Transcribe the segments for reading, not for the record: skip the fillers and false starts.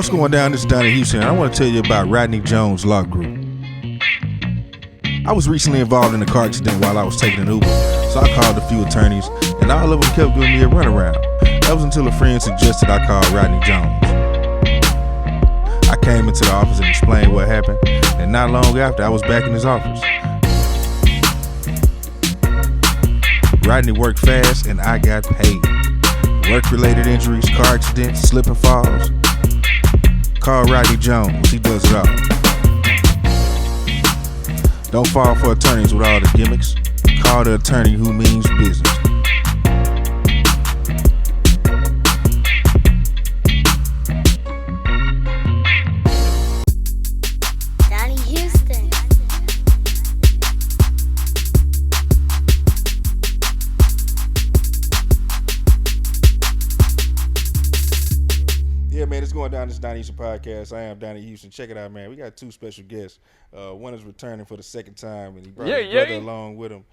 What's going down? This is Donnie Houston. I want to tell you about Rodney Jones Law Group. I was recently involved in a car accident while I was taking an Uber, so I called a few attorneys, and all of them kept giving me a runaround. That was until a friend suggested I call Rodney Jones. I came into the office and explained what happened, and not long after, I was back in his office. Rodney worked fast, and I got paid. Work-related injuries, car accidents, slip and falls. Call Rodney Jones, he does it all. Don't fall for attorneys with all the gimmicks. Call the attorney who means business. Donnie Houston. Yeah, man, it's going down this Donnie Houston podcast. I am Donnie Houston. Check it out, man. We got two special guests. One is returning for the second time, and he brought his brother along with him.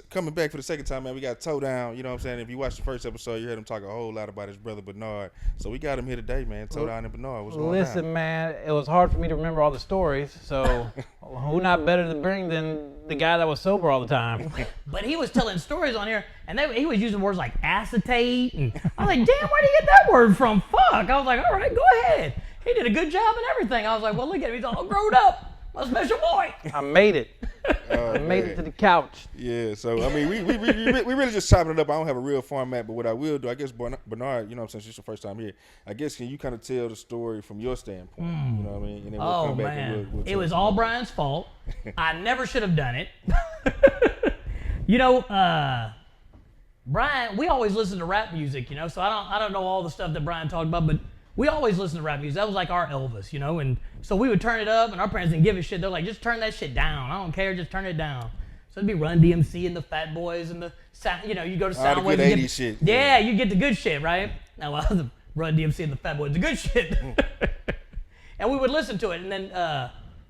Coming back for the second time, man, we got Toe Down. You know what I'm saying? If you watched the first episode, you heard him talk a whole lot about his brother Bernard. So we got him here today, man. Toe Down and Bernard. What's going on? Listen, man, it was hard for me to remember all the stories. So who not better to bring than the guy that was sober all the time? But he was telling stories on here, and he was using words like acetate, and I was like, damn, where'd he get that word from? Fuck. I was like, all right, go ahead. He did a good job and everything. I was like, well, look at him. He's all grown up. My special boy. I made it. I made it to the couch. Yeah, so, I mean, we really just chopping it up. I don't have a real format, but what I will do, I guess, Bernard, you know, since it's your first time here, I guess, can you kind of tell the story from your standpoint? You know what I mean? And then we'll come back and we'll it was all Brian's fault. I never should have done it. You know, Brian, we always listen to rap music, you know, so I don't know all the stuff that Brian talked about, but we always listen to rap music. That was like our Elvis, you know, and so we would turn it up, and our parents didn't give a shit. They're like, just turn that shit down. I don't care, just turn it down. So it'd be Run DMC and the Fat Boys and the sound, you know, you go to all the Soundwave. good 80s shit. Yeah, you get the good shit, right? Now, the Run DMC and the Fat Boys, the good shit. And we would listen to it, and then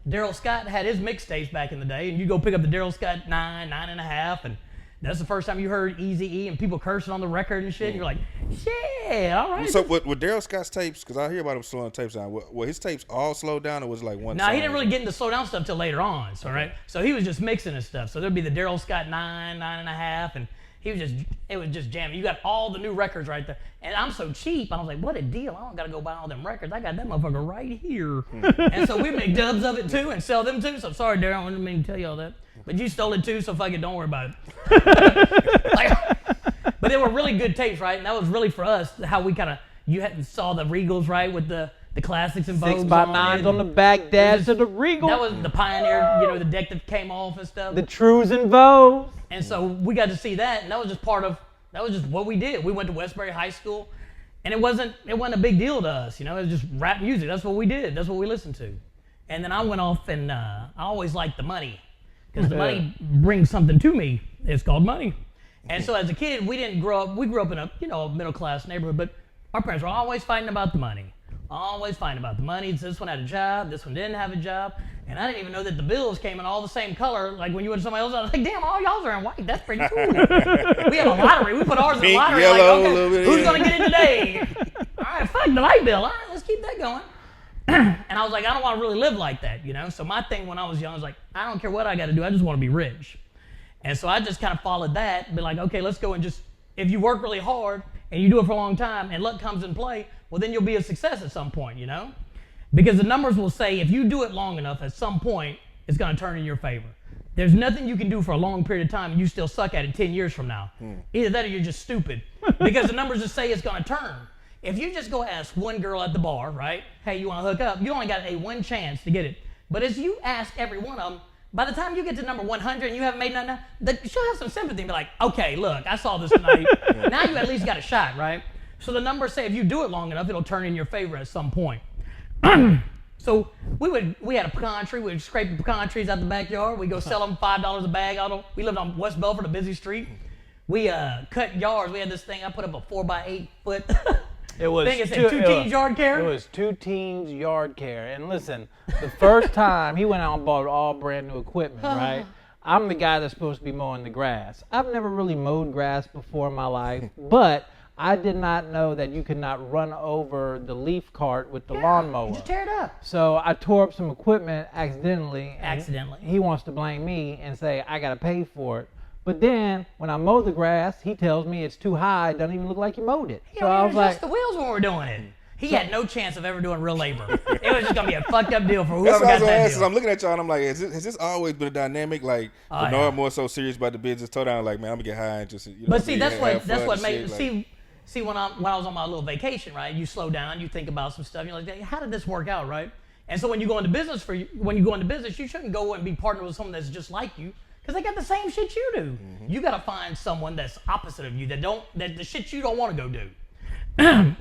Daryl Scott had his mixtapes back in the day, and you go pick up the Daryl Scott 9.5, and that's the first time you heard Eazy-E and people cursing on the record and shit. And you're like, shit, all right. So with Daryl Scott's tapes, because I hear about him slowing tapes down, were his tapes all slowed down, or was it like one? No, he didn't really get into slow down stuff till later on. So right, so he was just mixing his stuff. So there'd be the Daryl Scott 9.5, and it was just jamming. You got all the new records right there. And I'm so cheap, I was like, what a deal. I don't got to go buy all them records. I got that motherfucker right here. And so we make dubs of it too and sell them too. So sorry, Daryl, I didn't mean to tell you all that. But you stole it too, so fuck it, don't worry about it. But they were really good tapes, right? And that was really for us how we kind of, saw the Regals, right, with the classics and Vogues 6x9s on the back, dash to the Regal. That was the Pioneer, you know, the deck that came off and stuff. The Trues and Vogues. And so we got to see that, and that was just what we did. We went to Westbury High School, and it wasn't a big deal to us, you know, it was just rap music. That's what we did. That's what we listened to. And then I went off, and I always liked the money. Because the money brings something to me. It's called money. And so as a kid, we grew up in a, you know, middle class neighborhood, but our parents were always fighting about the money. Always fighting about the money. This one had a job, this one didn't have a job. And I didn't even know that the bills came in all the same color. Like when you went to somebody else, I was like, damn, all y'all's are in white. That's pretty cool. We have a lottery. We put ours in the Pink, lottery. yellow, like, a little bit, who's going to get it today? All right, fuck the light bill. All right, let's keep that going. And I was like, I don't want to really live like that, you know? So my thing when I was young, I was like, I don't care what I got to do. I just want to be rich. And so I just kind of followed that, be like, okay, let's go and just, if you work really hard and you do it for a long time and luck comes in play, well, then you'll be a success at some point, you know? Because the numbers will say if you do it long enough, at some point, it's going to turn in your favor. There's nothing you can do for a long period of time and you still suck at it 10 years from now. Either that or you're just stupid. Because the numbers just say it's going to turn. If you just go ask one girl at the bar, right, hey, you want to hook up, you only got a one chance to get it. But as you ask every one of them, by the time you get to number 100 and you haven't made nothing, she'll have some sympathy and be like, okay, look, I saw this tonight. Now you at least got a shot, right? So the numbers say if you do it long enough, it'll turn in your favor at some point. So we had a pecan tree. We'd scrape the pecan trees out the backyard. We'd go sell them $5 a bag. We lived on West Belford, a busy street. We cut yards. We had this thing. I put up a 4x8 foot. It was thing. It said two teens yard care. It was 2 teens yard care. And listen, the first time he went out and bought all brand new equipment, right? I'm the guy that's supposed to be mowing the grass. I've never really mowed grass before in my life, but I did not know that you could not run over the leaf cart with the lawnmower. You just tear it up. So I tore up some equipment accidentally. Accidentally. He wants to blame me and say I gotta pay for it. But then when I mow the grass, he tells me it's too high. It doesn't even look like he mowed it. He So I was like, the wheels when we were doing it. He had no chance of ever doing real labor. It was just gonna be a fucked up deal for That's whoever what I got was that asking. deal. I'm looking at y'all and I'm like, has this always been a dynamic? Like, Oh, Bernard yeah. more so serious about the business, toe down like, man, I'm gonna get high and just, But see, that's have fun what and made shit, like- see when I was on my little vacation, right? You slow down, you think about some stuff. You're like, hey, how did this work out, right? And so when you go into business, you shouldn't go and be partnered with someone that's just like you, because they got the same shit you do. Mm-hmm. You got to find someone that's opposite of you that the shit you don't want to go do.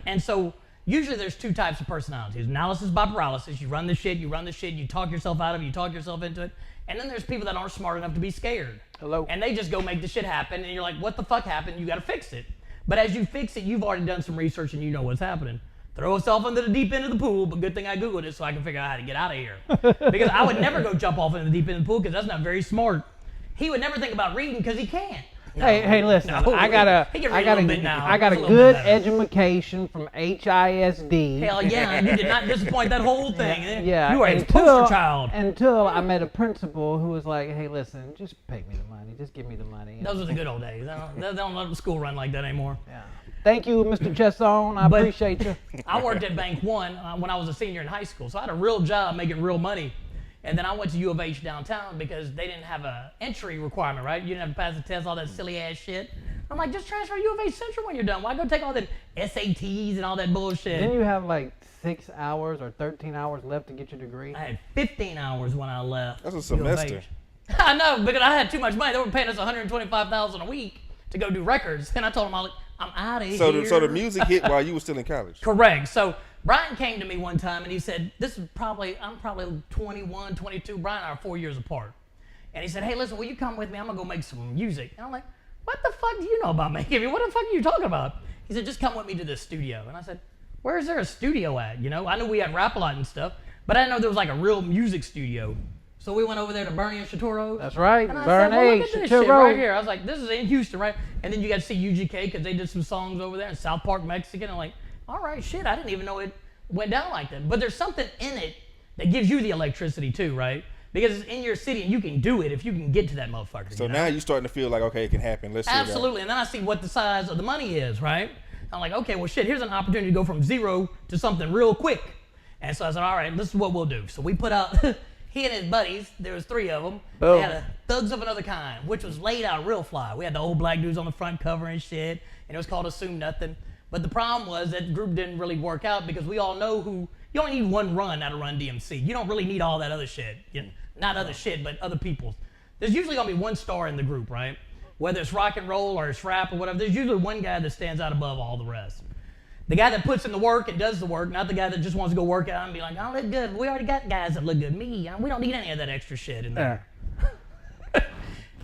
And so usually there's two types of personalities: analysis by paralysis. You run the shit, you talk yourself out of it, you talk yourself into it. And then there's people that aren't smart enough to be scared. Hello. And they just go make the shit happen, and you're like, what the fuck happened? You got to fix it. But as you fix it, you've already done some research and you know what's happening. Throw yourself into the deep end of the pool, but good thing I Googled it so I can figure out how to get out of here. Because I would never go jump off into the deep end of the pool because that's not very smart. He would never think about reading because he can't. Hey, listen. No, I got a he can read a little bit now. I got a It's a little good bit better. education from HISD. Hell yeah, you did not disappoint that whole thing. Yeah, You were a poster child. Until I met a principal who was like, "Hey, listen, just pay me the money. Just give me the money." Those are the good old days. They don't let the school run like that anymore. Yeah. Thank you, Mr. Chesson. I But- appreciate you. I worked at Bank One when I was a senior in high school, so I had a real job making real money. And then I went to U of H downtown because they didn't have a entry requirement, right? You didn't have to pass the test, all that silly ass shit. I'm like, just transfer to U of H Central when you're done. Why go take all the SATs and all that bullshit? Didn't you have like 6 hours or 13 hours left to get your degree? I had 15 hours when I left. That's a U of semester. H. I know, because I had too much money. They were paying us $125,000 a week to go do records. And I told them, I'm out of here. So the music hit while you were still in college. Correct. So Brian came to me one time and he said, I'm probably 21, 22. Brian and I are 4 years apart. And he said, hey, listen, will you come with me? I'm going to go make some music. And I'm like, what the fuck do you know about making? What the fuck are you talking about? He said, just come with me to this studio. And I said, where is there a studio at? You know, I knew we had Rap-A-Lot and stuff, but I didn't know there was like a real music studio. So we went over there to Bernie and Chateauro's. That's right. And I Burn said, well, look Age, at this Chateau shit right Road. here. I was like, this is in Houston, right? And then you got to see UGK because they did some songs over there in South Park, Mexican. I'm like, all right, shit, I didn't even know it went down like that. But there's something in it that gives you the electricity too, right? Because it's in your city and you can do it if you can get to that motherfucker. So you know? now you're starting to feel like, okay, it can happen. Let's see. Absolutely. And then I see what the size of the money is, right? I'm like, okay, well, shit, here's an opportunity to go from zero to something real quick. And so I said, all right, this is what we'll do. So we put out, he and his buddies, there was 3 of them. Boom. They had a Thugs of Another Kind, which was laid out real fly. We had the old black dudes on the front cover and shit, and it was called Assume Nothing. But the problem was that group didn't really work out because we all know you only need one run out of Run DMC. You don't really need all that other shit. Not other shit, but other people's. There's usually gonna be one star in the group, right? Whether it's rock and roll or it's rap or whatever, there's usually one guy that stands out above all the rest. The guy that puts in the work and does the work, not the guy that just wants to go work out and be like, I look good. We already got guys that look good. Me, we don't need any of that extra shit in there.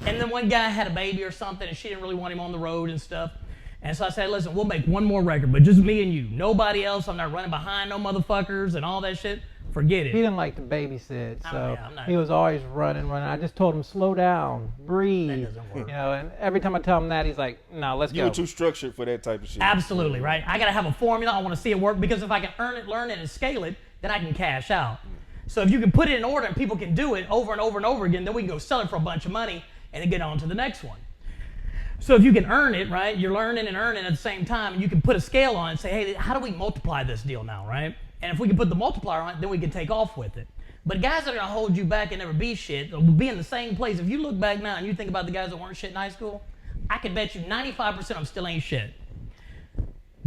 And then one guy had a baby or something and she didn't really want him on the road and stuff. And so I said, listen, we'll make one more record, but just me and you. Nobody else. I'm not running behind no motherfuckers and all that shit. Forget it. He didn't like to babysit, Oh, so yeah, I'm not- he was always running. I just told him, slow down, breathe. That doesn't work. You know, and every time I tell him that, he's like, no, let's You go. were too structured for that type of shit. Absolutely, right? I gotta have a formula. I wanna see it work because if I can earn it, learn it, and scale it, then I can cash out. So if you can put it in order and people can do it over and over and over again, then we can go sell it for a bunch of money and then get on to the next one. So if you can earn it, right, you're learning and earning at the same time, and you can put a scale on it and say, hey, how do we multiply this deal now, right? And if we can put the multiplier on it, then we can take off with it. But guys that are gonna hold you back and never be shit will be in the same place. If you look back now and you think about the guys that weren't shit in high school, I can bet you 95% of them still ain't shit.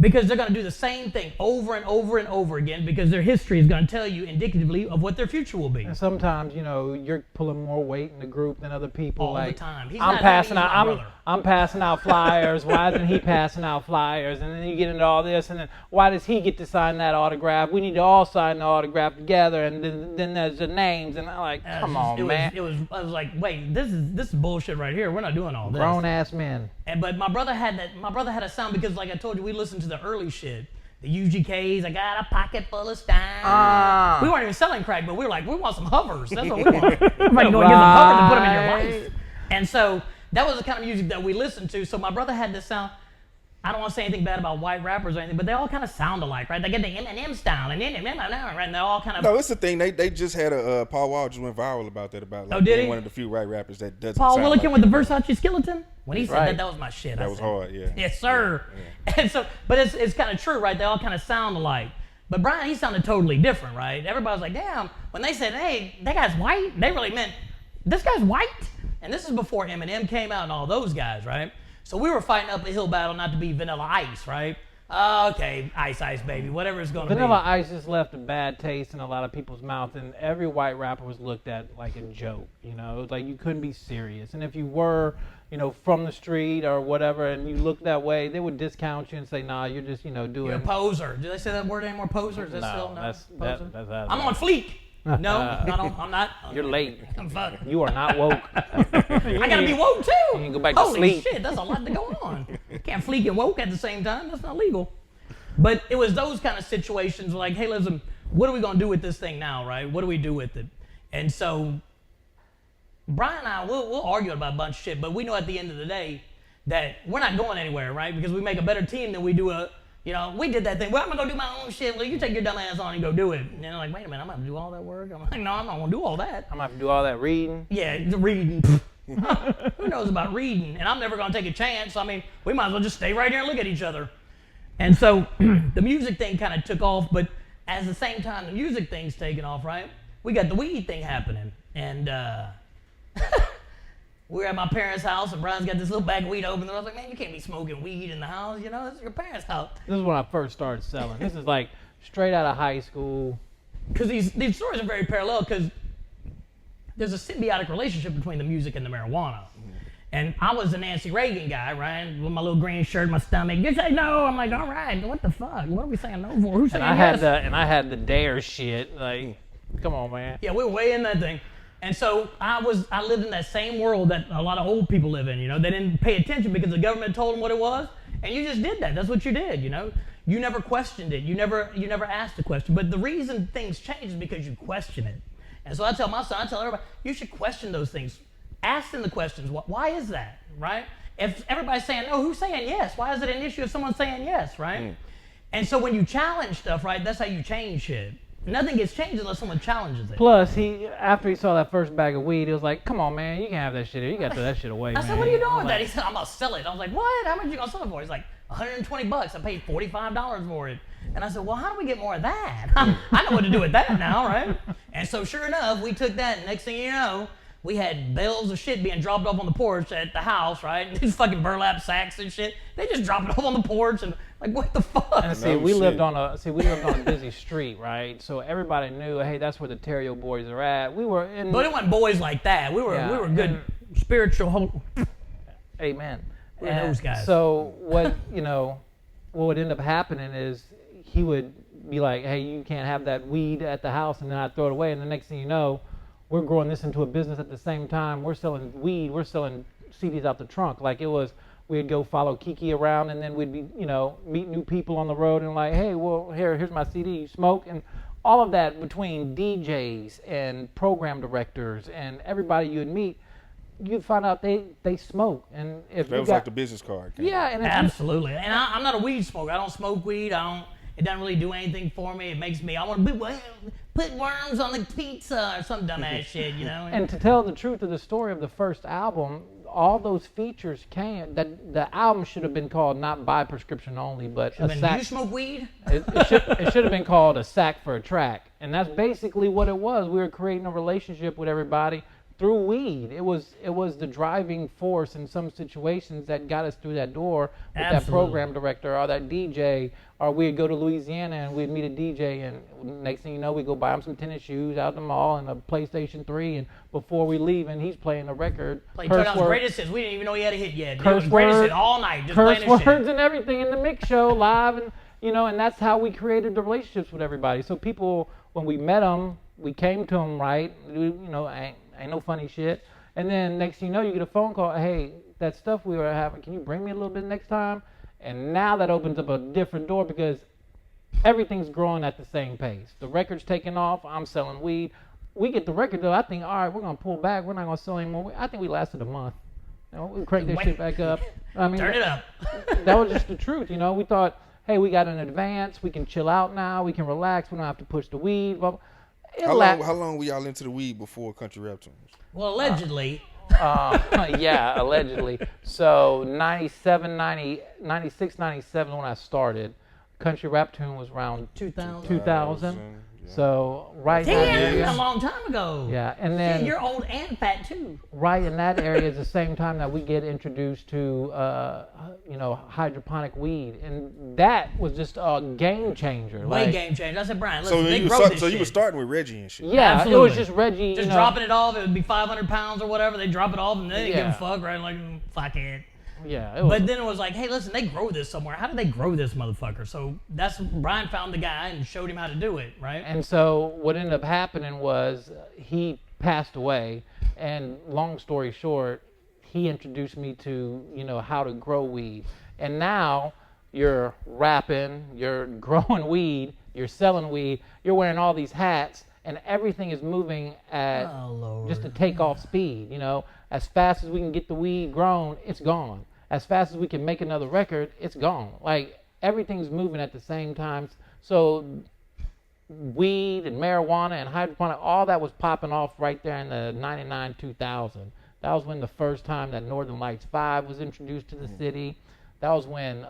Because they're gonna do the same thing over and over and over again because their history is gonna tell you indicatively of what their future will be. And sometimes, you know, you're pulling more weight in the group than other people. All the like, time. He's I'm not passing having- he's out. my brother. I'm passing out flyers. Why isn't he passing out flyers? And then you get into all this, and then why does he get to sign that autograph? We need to all sign the autograph together. And then there's the names, and I'm like, come on, man. I was like, wait, this is bullshit right here. We're not doing all this. Grown ass men. But my brother had a sound because, like I told you, we listened to the early shit. The UGKs, I got a pocket full of stein. We weren't even selling crack, but we were like, we want some hovers. That's what we want. Everybody go and get some hovers and put them in your life. And so that was the kind of music that we listened to. So my brother had this sound. I don't want to say anything bad about white rappers or anything, but they all kind of sound alike, right? They get the Eminem style and Eminem, right? And they're all kind of. No, it's the thing. They just had a Paul Wall just went viral about that. About like, did he? one of the few white rappers that doesn't. Paul sound Willikin like with the Versace skeleton. When he said Right. that was my shit. That was hard, yeah. Yes, sir. Yeah. And so, but it's kind of true, right? They all kind of sound alike. But Brian, he sounded totally different, right? Everybody's like, damn. When they said, hey, that guy's white, they really meant this guy's white. And this is before Eminem came out and all those guys, right? So we were fighting up a hill battle not to be Vanilla Ice, right? Okay, Ice, baby, whatever it's gonna be. Vanilla Ice just left a bad taste in a lot of people's mouth, and every white rapper was looked at like a joke. You know, it was like you couldn't be serious, and if you were, you know, from the street or whatever, and you looked that way, they would discount you and say, "Nah, you're just, you know, doing." You're a poser. Do they say that word anymore? Poser? Is that still no? that's Poser? I'm on fleek. No, I'm not. You're late. I'm fucking. You are not woke. I gotta be woke too. You can go back to Holy sleep. shit, that's a lot to go on. Can't fleek and woke at the same time. That's not legal. But it was those kind of situations like, hey, listen, what are we gonna do with this thing now, right? What do we do with it? And so Brian and I, we'll argue about a bunch of shit, but we know at the end of the day that we're not going anywhere, right? Because we make a better team than we do we did that thing. Well, I'm gonna go do my own shit. Well, you take your dumb ass on and go do it. And they're like, wait a minute, I'm gonna have to do all that work. I'm like, no, I'm not gonna do all that. I'm gonna have to do all that reading. Yeah, the reading. Who knows about reading? And I'm never gonna take a chance. I mean, we might as well just stay right here and look at each other. And so the music thing kind of took off, but at the same time the music thing's taking off, right? We got the weed thing happening. And we were at my parents' house, and Brian's got this little bag of weed open. And I was like, man, you can't be smoking weed in the house. You know, this is your parents' house. This is when I first started selling. This is like straight out of high school. Because these stories are very parallel, because there's a symbiotic relationship between the music and the marijuana. And I was a Nancy Reagan guy, right? With my little green shirt, my stomach. You say no. I'm like, all right, what the fuck? What are we saying no for? Who's saying yes? I had the dare shit. Like, come on, man. Yeah, we were way in that thing. And so I lived in that same world that a lot of old people live in, you know. They didn't pay attention because the government told them what it was, and you just did that. That's what you did, you know. You never questioned it. You never asked a question. But the reason things change is because you question it. And so I tell my son, I tell everybody, you should question those things. Ask them the questions. Why is that, right? If everybody's saying no, who's saying yes? Why is it an issue if someone's saying yes, right? And so when you challenge stuff, right, that's how you change shit. Nothing gets changed unless someone challenges it. Plus, after he saw that first bag of weed, he was like, come on, man, you can have that shit. You got to throw that shit away, man. I said, what are you doing with that? He said, I'm going to sell it. I was like, what? How much are you going to sell it for? He's like, $120. I paid $45 for it. And I said, well, how do we get more of that? I know what to do with that now, right? And so sure enough, we took that, and next thing you know, we had bales of shit being dropped off on the porch at the house, right? And these fucking burlap sacks and shit. They just dropped it off on the porch, and like, what the fuck? And see, we lived on a busy street, right? So everybody knew, hey, that's where the Terrio boys are at. We were in. But it wasn't boys like that. We were good spiritual. Amen. We're those guys. So what would end up happening is he would be like, hey, you can't have that weed at the house, and then I'd throw it away, and the next thing you know, we're growing this into a business at the same time. We're selling weed. We're selling CDs out the trunk. Like it was, we'd go follow Kiki around, and then we'd be, meet new people on the road, and like, hey, well, here's my CD. You smoke, and all of that between DJs and program directors and everybody you'd meet, you'd find out they smoke. And if that was like the business card. Yeah, and absolutely. And I'm not a weed smoker. I don't smoke weed. It doesn't really do anything for me. It makes me, I want to put worms on the pizza or some dumbass shit, you know? And to tell the truth of the story of the first album, all those features came, that the album should have been called not by prescription only, but a sack. You smoke weed? It should have been called A Sack for a Track. And that's basically what it was. We were creating a relationship with everybody through weed. It was the driving force in some situations that got us through that door with that program director or that DJ, or we'd go to Louisiana and we'd meet a DJ, and next thing you know, we'd go buy him some tennis shoes out the mall and a PlayStation 3, and before we leave, and he's playing a record. Turn out his greatest hits. We didn't even know he had a hit yet. Curse greatest words, hit all night, just curse playing his words shit. And everything in the mix show live, and and that's how we created the relationships with everybody. So people, when we met them, we came to them right. Ain't no funny shit. And then next thing you know, you get a phone call, hey, that stuff we were having, can you bring me a little bit next time? And now that opens up a different door because everything's growing at the same pace. The record's taking off, I'm selling weed. We get the record though, I think, all right, we're going to pull back, we're not going to sell anymore. I think we lasted a month. we crank this shit back up. I mean, Turn it up. That was just the truth, We thought, hey, we got an advance. We can chill out now. We can relax. We don't have to push the weed. Blah, blah. How long were y'all into the weed before Country Rap Tunes? Well, allegedly. Yeah, allegedly. So 96, 97 when I started. Country Rap Tune was around 2000. So right in that Damn, area. a long time ago. Yeah, and then Shit, you're old and fat too. right in that area is the same time that we get introduced to, hydroponic weed, and that was just a game changer. Way game changer. I said, Brian, listen, they grow this So shit. you were starting with Reggie and shit. Yeah, Absolutely. it was just Reggie. Just dropping it off. It would be 500 pounds or whatever. They drop it off and they didn't give a Yeah. fuck, right? Like, fuckhead. Yeah, it was. But then it was like, hey, listen, they grow this somewhere. How do they grow this motherfucker? So Brian found the guy and showed him how to do it, right? And so what ended up happening was he passed away, and long story short, he introduced me to, how to grow weed. And now you're rapping, you're growing weed, you're selling weed, you're wearing all these hats, and everything is moving at just a takeoff speed, As fast as we can get the weed grown, it's gone. As fast as we can make another record, it's gone. Like, everything's moving at the same time. So weed and marijuana and hydroponic, all that was popping off right there in the 99, 2000. That was when the first time that Northern Lights 5 was introduced to the city. That was when,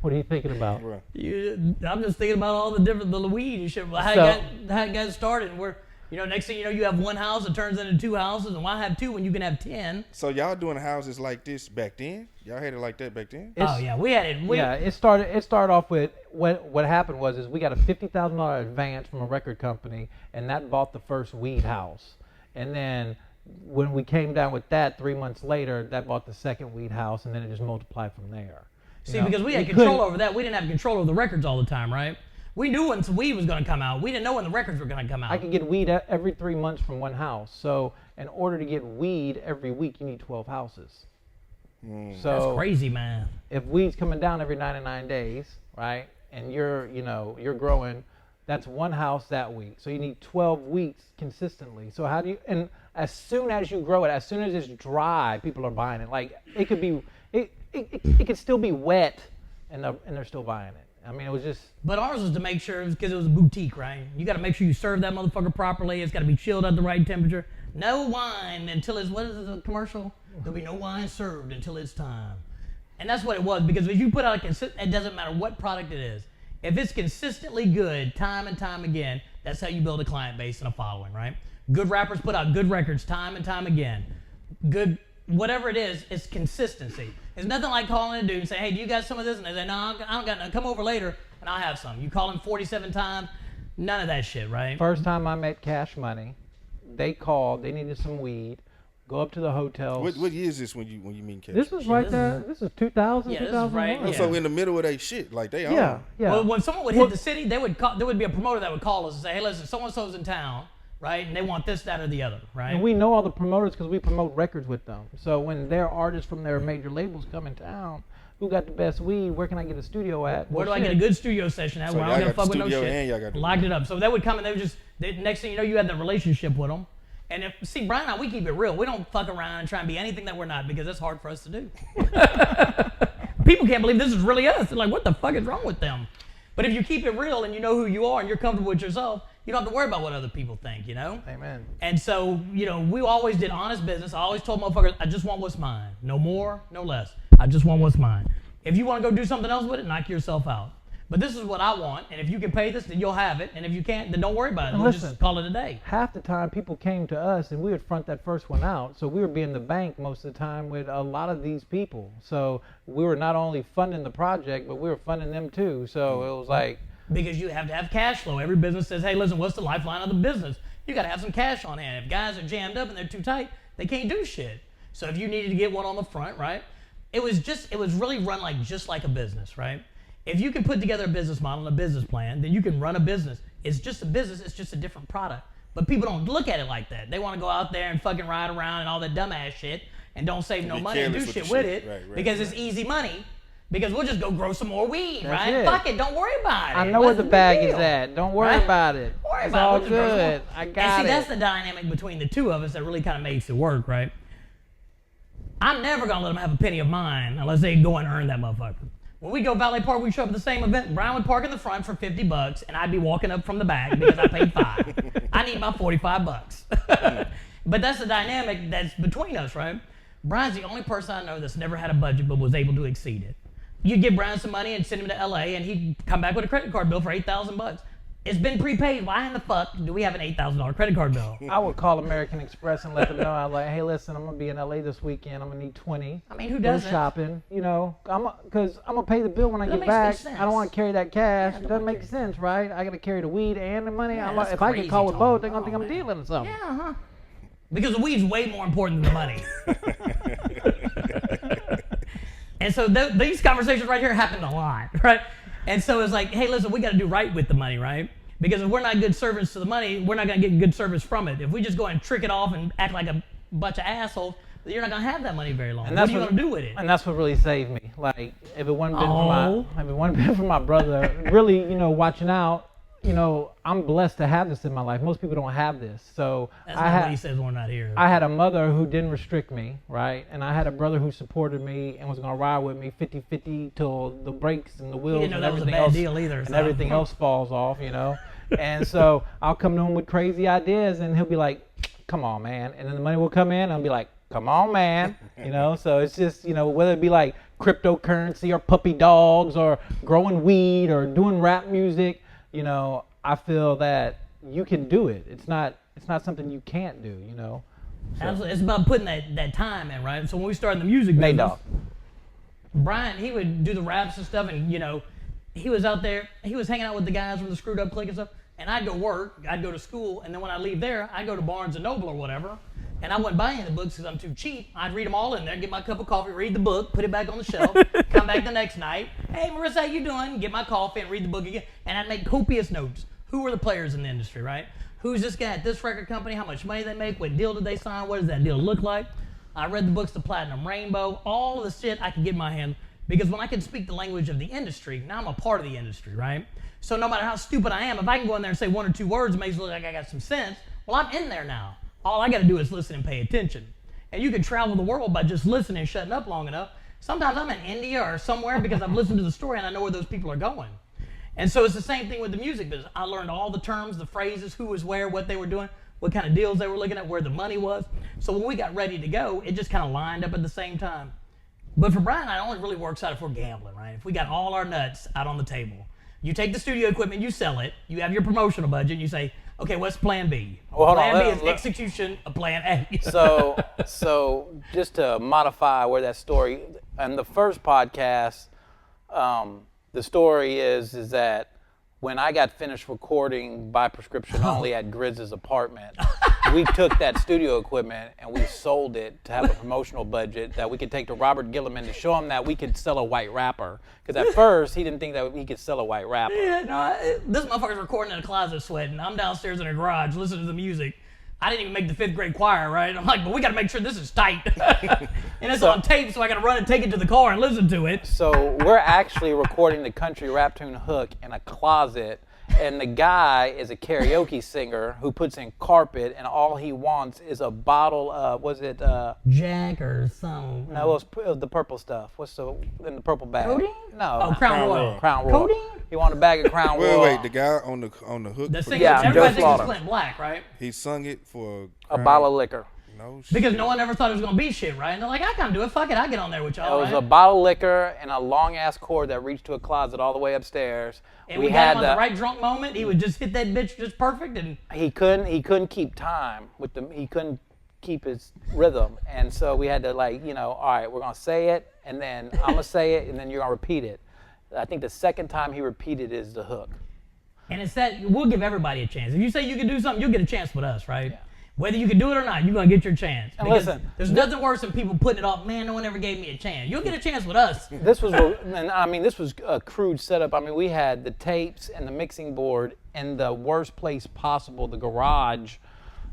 what are you thinking about? I'm just thinking about all the different, the weed and shit. How it got started. And next thing you know, you have one house that turns into two houses, and why have two when you can have 10? So y'all doing houses like this back then? Y'all had it like that back then? We had it. It started off with what happened was we got a $50,000 advance from a record company, and that bought the first weed house. And then when we came down with that 3 months later, that bought the second weed house, and then it just multiplied from there. See, because we had control over that. We didn't have control over the records all the time, right? We knew when some weed was going to come out. We didn't know when the records were going to come out. I could get weed every 3 months from one house. So in order to get weed every week, you need 12 houses. So that's crazy, man. If weed's coming down every 99 days, right, and you're growing, that's one house that week. So you need 12 weeks consistently. So how do you? And as soon as you grow it, as soon as it's dry, people are buying it. Like, it could be, it could still be wet, and they're still buying it. I mean, it was just. But ours was to make sure, because it was a boutique, right? You got to make sure you serve that motherfucker properly. It's got to be chilled at the right temperature. No wine until it's, what is the commercial? There'll be no wine served until it's time. And that's what it was, because if you put out it doesn't matter what product it is. If it's consistently good, time and time again, that's how you build a client base and a following, right? Good rappers put out good records time and time again. Good, whatever it is, it's consistency. It's nothing like calling a dude and say, hey, do you got some of this? And they say, no, I don't got none. Come over later and I'll have some. You call them 47 times, none of that shit, right? First time I met Cash Money, they called, they needed some weed. Go up to the hotel. What year is this when you mean Cash? This was right there. This is 2000, Yeah, this is 2001. right, yeah. So in the middle of their shit, like they Yeah, own. yeah. Well, when someone would hit the city, there would be a promoter that would call us and say, hey, listen, so-and-so's in town, right? And they want this, that, or the other, right? And we know all the promoters because we promote records with them. So when their artists from their major labels come in town, who got the best weed? Where can I get a studio at? Where do Well, I get a shit. good studio session at So where I y'all don't got gonna fuck the with no studio shit? and y'all got the Locked it up. So they would come and they would just, next thing you know, you had the relationship with them. And see, Brian and I, we keep it real. We don't fuck around and try and be anything that we're not, because that's hard for us to do. People can't believe this is really us. They're like, what the fuck is wrong with them? But if you keep it real and you know who you are and you're comfortable with yourself, you don't have to worry about what other people think, you know? Amen. And so, we always did honest business. I always told motherfuckers, I just want what's mine. No more, no less. I just want what's mine. If you want to go do something else with it, knock yourself out. But this is what I want, and if you can pay this, then you'll have it. And if you can't, then don't worry about it. And We'll listen, just call it a day. Half the time people came to us and we would front that first one out. So we were being the bank most of the time with a lot of these people. So we were not only funding the project, but we were funding them too. So it was like. Because you have to have cash flow. Every business says, hey, listen, what's the lifeline of the business? You got to have some cash on hand. If guys are jammed up and they're too tight, they can't do shit. So if you needed to get one on the front, right? It was really run just like a business, right? If you can put together a business model and a business plan, then you can run a business. It's just a business, it's just a different product. But people don't look at it like that. They want to go out there and fucking ride around and all that dumbass shit and don't save no Be money and do careless with shit the with shit. it Right, because it's easy money. Because we'll just go grow some more weed, That's right? it. Fuck it, don't worry about it. I know where What's the bag is deal? at. Don't worry Right? about it. Don't worry worry It's about all it. We'll just brush them good. off. I And got see, it. that's the dynamic between the two of us that really kind of makes it work, right? I'm never going to let them have a penny of mine unless they go and earn that motherfucker. When we go valet park, we show up at the same event. Brian would park in the front for $50, and I'd be walking up from the back because I paid $5. I need my $45. But that's the dynamic that's between us, right? Brian's the only person I know that's never had a budget but was able to exceed it. You'd give Brian some money and send him to LA, and he'd come back with a credit card bill for $8,000. It's been prepaid. Why in the fuck do we have an $8,000 credit card bill? I would call American Express and let them know. I'm like, hey, listen, I'm gonna be in LA this weekend. I'm gonna need 20. I mean, who Go doesn't? shopping, you know? Because I'm gonna pay the bill when I That get makes back. good sense. I don't want to carry that cash. Yeah, It don't doesn't wanna make sense, right? I gotta carry the weed and the money. Yeah, I'm like, that's if I crazy can call with talk. both, they're gonna think Oh, I'm man. dealing or something. Yeah, huh? Because the weed's way more important than the money. And so these conversations right here happened a lot, right? And so it's like, hey, listen, we got to do right with the money, right? Because if we're not good servants to the money, we're not going to get good service from it. If we just go and trick it off and act like a bunch of assholes, then you're not going to have that money very long. And What that's are you what- going to do with it? And that's what really saved me. Like, if it wasn't been Oh. for my brother, really, you know, watching out. You know, I'm blessed to have this in my life. Most people don't have this. So That's I not had what he says when we're not here. I had a mother who didn't restrict me, right? And I had a brother who supported me and was going to ride with me 50-50 till the brakes and the wheels didn't know and that was a everything bad else deal either, and so. everything else falls off, you know? And so I'll come to him with crazy ideas and he'll be like, come on, man. And then the money will come in and I'll be like, come on, man. You know, so it's just, you know, whether it be like cryptocurrency or puppy dogs or growing weed or doing rap music, you know, I feel that you can do it. It's not something you can't do, you know? Absolutely. It's about putting that time in, right? So when we started the music business, Nate Dogg. Brian, he would do the raps and stuff, and, you know, he was out there, he was hanging out with the guys from the Screwed Up Clique and stuff, and I'd go work, I'd go to school, and then when I leave there, I'd go to Barnes & Noble or whatever, and I wouldn't buy any of the books because I'm too cheap. I'd read them all in there, get my cup of coffee, read the book, put it back on the shelf, come back the next night, hey, Marissa, how you doing? Get my coffee and read the book again, and I'd make copious notes. Who are the players in the industry, right? Who's this guy at this record company? How much money they make? What deal did they sign? What does that deal look like? I read the books, The Platinum Rainbow, all of the shit I could get in my hand, because when I can speak the language of the industry, now I'm a part of the industry, right? So no matter how stupid I am, if I can go in there and say one or two words, it makes it look like I got some sense, well, I'm in there now. All I got to do is listen and pay attention. And you can travel the world by just listening and shutting up long enough. Sometimes I'm in India or somewhere because I've listened to the story and I know where those people are going. And so it's the same thing with the music business. I learned all the terms, the phrases, who was where, what they were doing, what kind of deals they were looking at, where the money was. So when we got ready to go, it just kind of lined up at the same time. But for Brian, it only really works out if we're gambling, right? If we got all our nuts out on the table. You take the studio equipment, you sell it, you have your promotional budget, and you say, okay, what's plan B? Well, hold plan on, B let- is let- execution of plan A. So just to modify where that story, in the first podcast, the story is that when I got finished recording by prescription only at Grizz's apartment, we took that studio equipment and we sold it to have a promotional budget that we could take to Robert Gilliman to show him that we could sell a white rapper. Because at first he didn't think that he could sell a white rapper. Yeah, no, this motherfucker's recording in a closet sweating. I'm downstairs in a garage listening to the music. I didn't even make the 5th grade choir, right? I'm like, but we got to make sure this is tight. And it's on tape, so I got to run and take it to the car and listen to it. So we're actually recording the country rap tune Hook in a closet, and the guy is a karaoke singer who puts in carpet, and all he wants is a bottle of, Jack or some. no, it was the purple stuff. What's in the purple bag? Codeine? No. Oh, Crown Royal. Crown Royal. Codeine? He wanted a bag of Crown Royal. Wait, the guy on the hook. The for singer, Yeah, everybody Joe thinks it's Slaughter. Clint Black, right? he sung it for A bottle of liquor. No shit. Because no one ever thought it was going to be shit, right? And they're like, I can do it. Fuck it. I'll get on there with y'all, It was right? a bottle of liquor and a long ass cord that reached to a closet all the way upstairs. And we got him on the right drunk moment. He would just hit that bitch just perfect. And He couldn't keep time with he couldn't keep his rhythm, and so we had to all right, we're gonna say it, and then I'm gonna say it, and then you're gonna repeat it. I think the second time he repeated is the hook. And it's that we'll give everybody a chance. If you say you can do something, you'll get a chance with us, right? Yeah. Whether you can do it or not, you're going to get your chance. And Because listen, there's nothing worse than people putting it off. Man, no one ever gave me a chance. You'll get a chance with us. This was, this was a crude setup. I mean, we had the tapes and the mixing board in the worst place possible, the garage,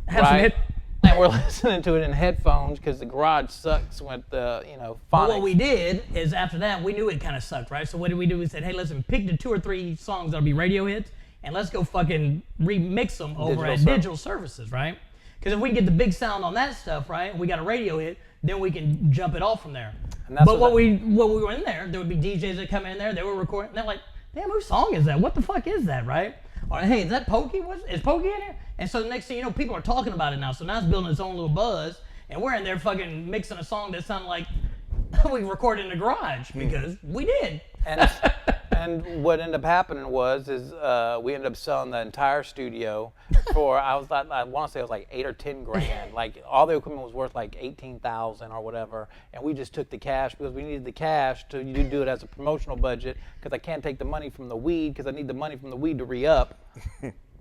Have some right? hip- And we're listening to it in headphones because the garage sucks with the, phonics. But what we did is after that, we knew it kind of sucked, right? So what did? We said, hey, listen, pick the 2 or 3 songs that'll be radio hits and let's go fucking remix them over at digital services, right? Because if we can get the big sound on that stuff, right, we got a radio hit, then we can jump it off from there. But what we were in there would be DJs that come in there, they were recording, and they're like, damn, whose song is that? What the fuck is that, right? Or, hey, is that Pokey? Is Pokey in there? And so the next thing you know, people are talking about it now. So now it's building its own little buzz, and we're in there fucking mixing a song that sounded like we recorded in the garage because we did. And what ended up happening is we ended up selling the entire studio for I want to say it was like $8 or $10 grand. Like all the equipment was worth like $18,000 or whatever, and we just took the cash because we needed the cash to do it as a promotional budget because I can't take the money from the weed because I need the money from the weed to re-up.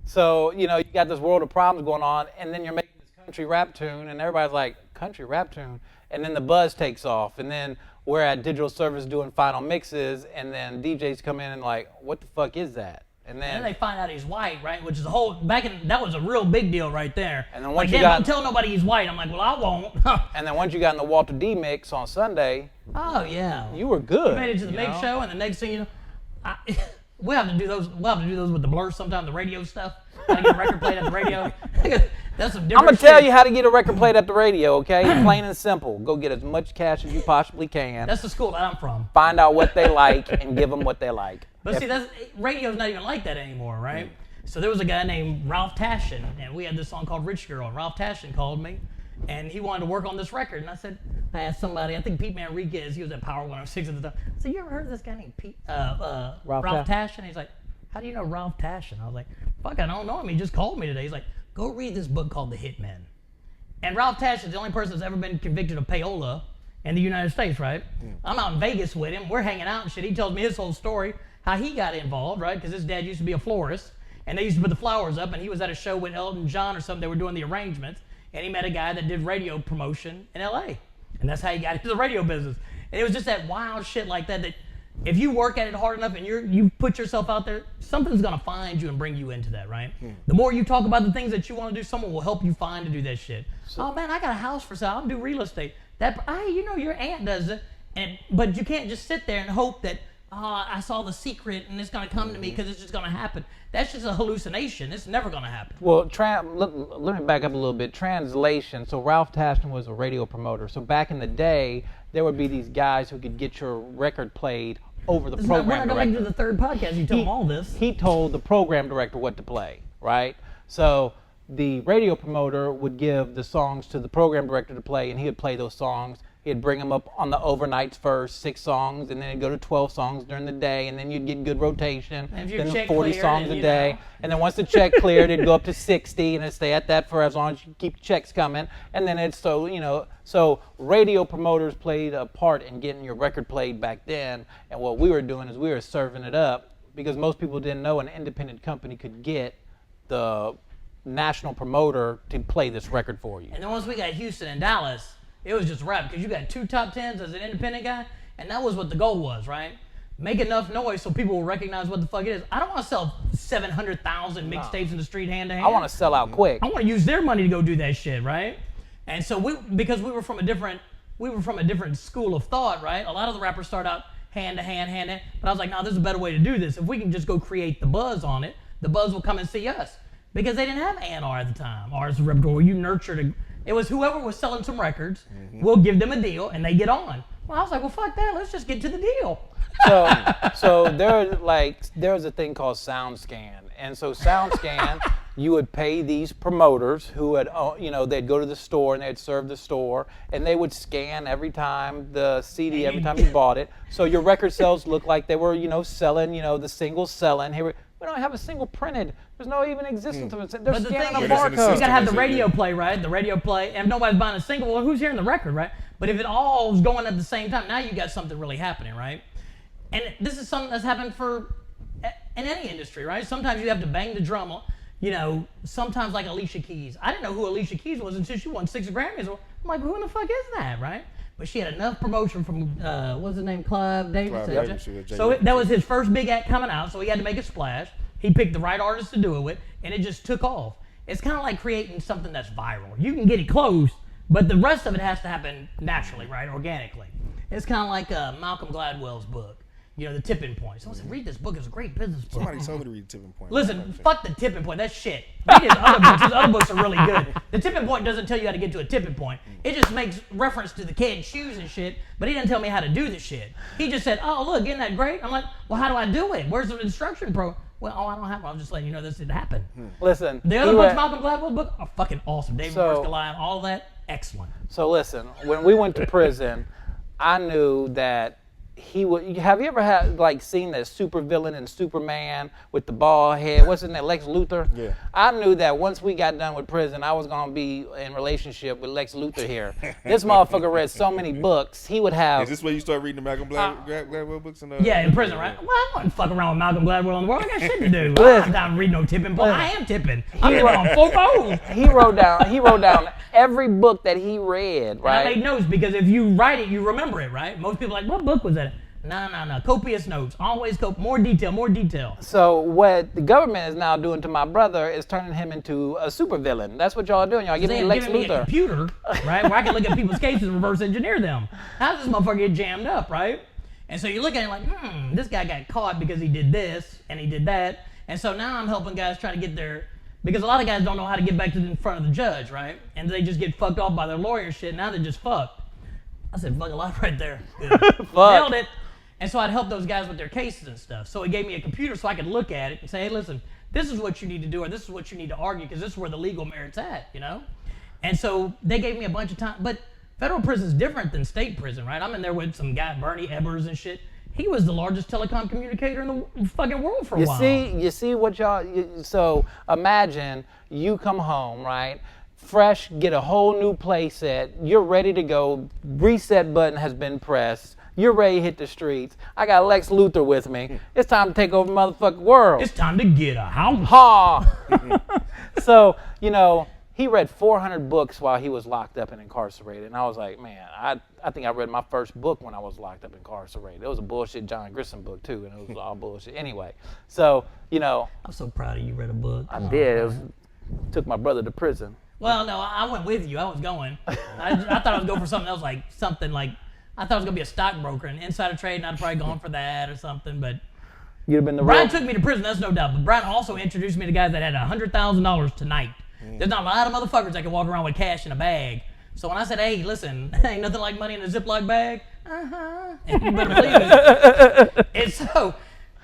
So you got this world of problems going on, and then you're making this country rap tune, and everybody's like, country rap tune, and then the buzz takes off, and then we're at digital service doing final mixes, and then DJs come in and like, what the fuck is that? And then they find out he's white, right? Which is a whole that was a real big deal right there. And then once don't tell nobody he's white. I'm like, well, I won't. And then once you got in the Walter D mix on Sunday, oh yeah, you were good. You made it to the mix show, and the next thing you know, we'll have to do those. We'll have to do those with the Blur sometime. The radio stuff. Gotta get a record played at the radio. That's some different. I'm gonna tell you how to get a record played at the radio, okay? Plain and simple. Go get as much cash as you possibly can. That's the school that I'm from. Find out what they like and give them what they like. But see, radio's not even like that anymore, right? So there was a guy named Ralph Tashin, and we had this song called Rich Girl. And Ralph Tashin called me, and he wanted to work on this record. And I asked somebody, I think Pete Manriquez, he was at Power 106 at the time. I said, you ever heard of this guy named Ralph Tashin? He's like, how do you know Ralph Tashin? I was like, fuck, I don't know him. He just called me today. He's like, go read this book called The Hitmen. And Ralph Tashin is the only person that's ever been convicted of payola in the United States, right? I'm out in Vegas with him. We're hanging out and shit. He tells me his whole story, how he got involved, right? Because his dad used to be a florist, and they used to put the flowers up, and he was at a show with Elton John or something. They were doing the arrangements, and he met a guy that did radio promotion in L.A., and that's how he got into the radio business. And it was just that wild shit like that if you work at it hard enough and you put yourself out there, something's gonna find you and bring you into that, right? The more you talk about the things that you want to do, someone will help you find to do that shit. Oh man, I got a house for sale. I'll do real estate. Your aunt does it, but you can't just sit there and hope that I saw The Secret and it's gonna come to me because it's just gonna happen. That's just a hallucination. It's never gonna happen. Well, let me back up a little bit. Translation. So Ralph Tashin was a radio promoter. So back in the day, there would be these guys who could get your record played over the program director. We're not going to the third podcast. You tell them all this. He told the program director what to play, right? So the radio promoter would give the songs to the program director to play, and he would play those songs. He'd bring them up on the overnights first, 6 songs, and then it'd go to 12 songs during the day, and then you'd get good rotation. And then 40 songs a day. And then once the check cleared, it'd go up to 60, and it'd stay at that for as long as you keep checks coming. And then it's so radio promoters played a part in getting your record played back then. And what we were doing is we were serving it up because most people didn't know an independent company could get the national promoter to play this record for you. And then once we got Houston and Dallas, it was just rap because you got 2 top 10s as an independent guy, and that was what the goal was, right? Make enough noise so people will recognize what the fuck it is. I don't want to sell 700,000 mixtapes in the street hand to hand. I want to sell out quick. I want to use their money to go do that shit, right? And so because we were from a different school of thought, right? A lot of the rappers start out hand to hand. But I was like, no, there's a better way to do this. If we can just go create the buzz on it, the buzz will come and see us because they didn't have A&R at the time. R's repertoire. You nurtured it was whoever was selling some records, we'll give them a deal, and they get on. Well, I was like, well, fuck that. Let's just get to the deal. So there's a thing called SoundScan. And so SoundScan, you would pay these promoters who had, they'd go to the store and they'd serve the store, and they would scan every time the CD, every time you bought it. So your record sales looked like they were, selling, the singles selling. Here we don't have a single printed. There's no even existence of it. They're but the scanning thing a is, barcode. you gotta have the radio play, right? The radio play, and if nobody's buying a single, well, who's hearing the record, right? But if it all is going at the same time, now you got something really happening, right? And this is something that's happened in any industry, right? Sometimes you have to bang the drum, sometimes like Alicia Keys. I didn't know who Alicia Keys was until she won 6 Grammys. I'm like, who in the fuck is that, right? But she had enough promotion from, what's his name, Clive Davis? So that was his first big act coming out, so he had to make a splash. He picked the right artist to do it with, and it just took off. It's kind of like creating something that's viral. You can get it close, but the rest of it has to happen naturally, right, organically. It's kind of like Malcolm Gladwell's book. You know, The Tipping Point. Someone said, read this book. It's a great business book. Somebody told me to read Tipping Point. Listen, fuck The Tipping Point. That's shit. Read his other books. His other books are really good. The Tipping Point doesn't tell you how to get to a tipping point. It just makes reference to the kid's shoes and shit, but he didn't tell me how to do the shit. He just said, oh, look, isn't that great? I'm like, well, how do I do it? Where's the instruction pro? Well, I don't have one. I'm just letting you know this did happen. Listen. The other books, Malcolm Gladwell's book, are fucking awesome. David vs. Goliath, all that, excellent. So listen, when we went to prison, I knew that he would. Have you ever had seen that supervillain in Superman with the bald head? What's his name? Lex Luthor. Yeah. I knew that once we got done with prison, I was gonna be in relationship with Lex Luthor here. This motherfucker read so many books. He would have. Is this where you start reading the Malcolm Gladwell books? Yeah, in prison, right? Well, I wouldn't fuck around with Malcolm Gladwell in the world. I got shit to do. I don't have time to read no tipping point. I am tipping. I'm on 4 phones. He wrote down every book that he read. Right. And I made notes because if you write it, you remember it, right? Most people are like, what book was that? No. Copious notes. Always more detail. So what the government is now doing to my brother is turning him into a supervillain. That's what y'all are doing. Y'all giving me Lex me a Luthor. computer, right, where I can look at people's cases and reverse engineer them. How does this motherfucker get jammed up, right? And so you look at it like, this guy got caught because he did this and he did that. And so now I'm helping guys try to get their, because a lot of guys don't know how to get back to in front of the judge, right? And they just get fucked off by their lawyer and shit. Now they're just fucked. I said, fuck a lot right there. Nailed it. And so I'd help those guys with their cases and stuff. So he gave me a computer so I could look at it and say, hey, listen, this is what you need to do or this is what you need to argue because this is where the legal merit's at, you know? And so they gave me a bunch of time. But federal prison is different than state prison, right? I'm in there with some guy, Bernie Ebbers and shit. He was the largest telecom communicator in the fucking world for a while. You see what y'all, so imagine you come home, right? Fresh, get a whole new play set. You're ready to go. Reset button has been pressed. You're ready to hit the streets. I got Lex Luthor with me. It's time to take over the motherfucking world. It's time to get a house. Ha! So, he read 400 books while he was locked up and incarcerated. And I was like, man, I think I read my first book when I was locked up and incarcerated. It was a bullshit John Grissom book, too, and it was all bullshit. Anyway, so, I'm so proud of you read a book. I did. Took my brother to prison. Well, no, I went with you. I was going. I thought I was going for something else, I thought I was going to be a stockbroker and insider trade, and I'd probably gone for that or something, but You'd have been the Brian took me to prison, that's no doubt, but Brian also introduced me to guys that had $100,000 tonight. There's not a lot of motherfuckers that can walk around with cash in a bag. So when I said, hey, listen, ain't nothing like money in a Ziploc bag, and you better believe it. And so,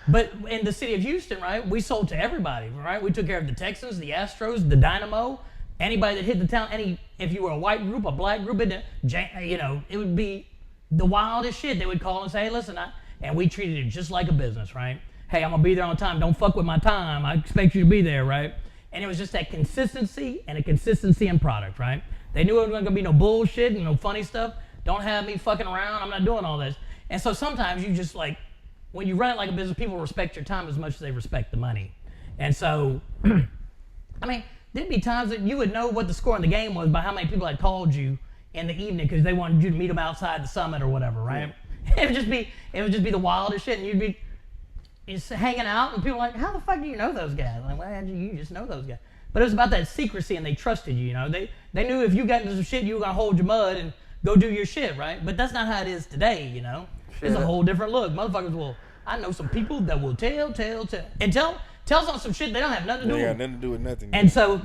but in the city of Houston, right, we sold to everybody, right? We took care of the Texans, the Astros, the Dynamo, anybody that hit the town, if you were a white group, a black group, it would be the wildest shit. They would call and say, hey, listen, and we treated it just like a business, right? Hey, I'm going to be there on time. Don't fuck with my time. I expect you to be there, right? And it was just that consistency and a consistency in product, right? They knew it wasn't going to be no bullshit and no funny stuff. Don't have me fucking around. I'm not doing all this. And so sometimes you just when you run it like a business, people respect your time as much as they respect the money. And so, there'd be times that you would know what the score in the game was by how many people had called you in the evening because they wanted you to meet them outside the summit or whatever, right? It would just be the wildest shit, and you'd be just hanging out, and people were like, how the fuck do you know those guys? Like, well, you just know those guys. But it was about that secrecy, and they trusted you, They knew if you got into some shit, you were gonna hold your mud and go do your shit, right? But that's not how it is today, It's a whole different look. Motherfuckers I know some people that will tell, and tells on some shit they don't have nothing to do with. Yeah, nothing to do with nothing. And so,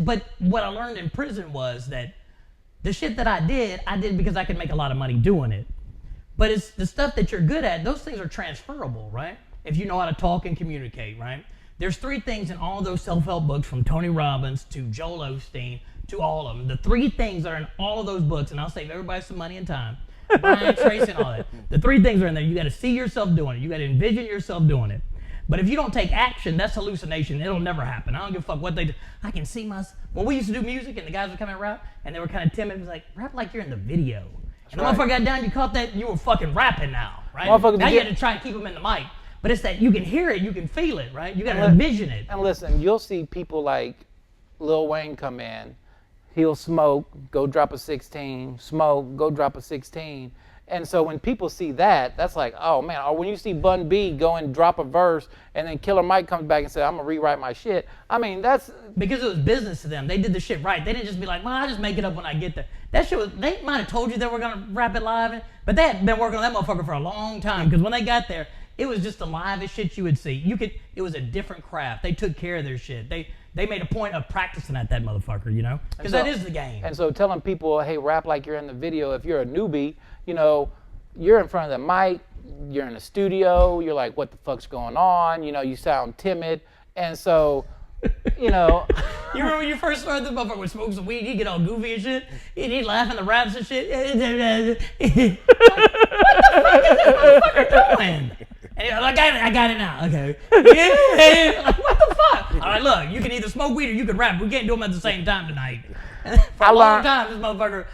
but what I learned in prison was that the shit that I did because I could make a lot of money doing it. But it's the stuff that you're good at, those things are transferable, right? If you know how to talk and communicate, right? There's 3 things in all those self-help books from Tony Robbins to Joel Osteen to all of them. The 3 things are in all of those books, and I'll save everybody some money and time. Brian Tracy and all that. The 3 things are in there. You got to see yourself doing it. You got to envision yourself doing it. But if you don't take action, that's hallucination. It'll never happen. I don't give a fuck what they do. I can see myself. When we used to do music and the guys would come and rap, and they were kind of timid, it was like, rap like you're in the video. And the motherfucker got down, you caught that, you were fucking rapping now, right? Now you had to try and keep them in the mic. But it's that you can hear it, you can feel it, right? You got to envision it. And listen, you'll see people like Lil Wayne come in. He'll smoke, go drop a 16, smoke, go drop a 16. And so when people see that, that's like, oh man. Or when you see Bun B go and drop a verse and then Killer Mike comes back and says, I'm going to rewrite my shit. That's... Because it was business to them. They did the shit right. They didn't just be like, well, I'll just make it up when I get there. That shit they might have told you they were going to rap it live, but they had been working on that motherfucker for a long time. Because when they got there, it was just the livest shit you would see. It was a different craft. They took care of their shit. They made a point of practicing at that motherfucker, you know? Because that is the game. And so telling people, hey, rap like you're in the video. If you're a newbie, you know, you're in front of the mic, you're in the studio, you're like, what the fuck's going on? You know, you sound timid. And so, you know. You remember when you first started, this motherfucker would smoke some weed, he'd get all goofy and shit, he'd laugh in the raps and shit. What the fuck is this motherfucker doing? And he's like, I got it now. Okay. Yeah. Like, what the fuck? All right, look, you can either smoke weed or you can rap. We can't do them at the same time tonight. For a long time, this motherfucker.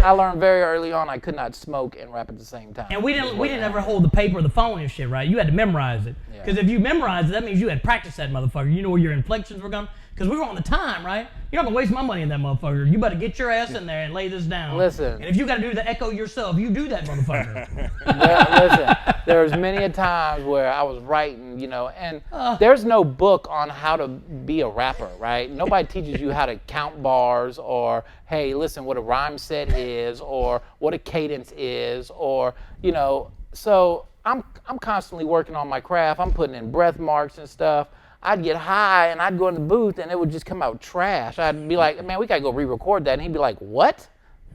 I learned very early on I could not smoke and rap at the same time. And we didn't ever hold the paper or the phone and shit, right? You had to memorize it. Because if you memorize it, that means you had practiced that motherfucker. You know where your inflections were going. Because we were on the time, right? You're not going to waste my money in that motherfucker. You better get your ass in there and lay this down. Listen. And if you got to do the echo yourself, you do that motherfucker. Listen, there was many a times where I was writing, you know, and there's no book on how to be a rapper, right? Nobody teaches you how to count bars or, hey, listen, what a rhyme set is or what a cadence is or, you know. So I'm constantly working on my craft. I'm putting in breath marks and stuff. I'd get high and I'd go in the booth and it would just come out trash. I'd be like, man, we gotta go re-record that. And he'd be like, what?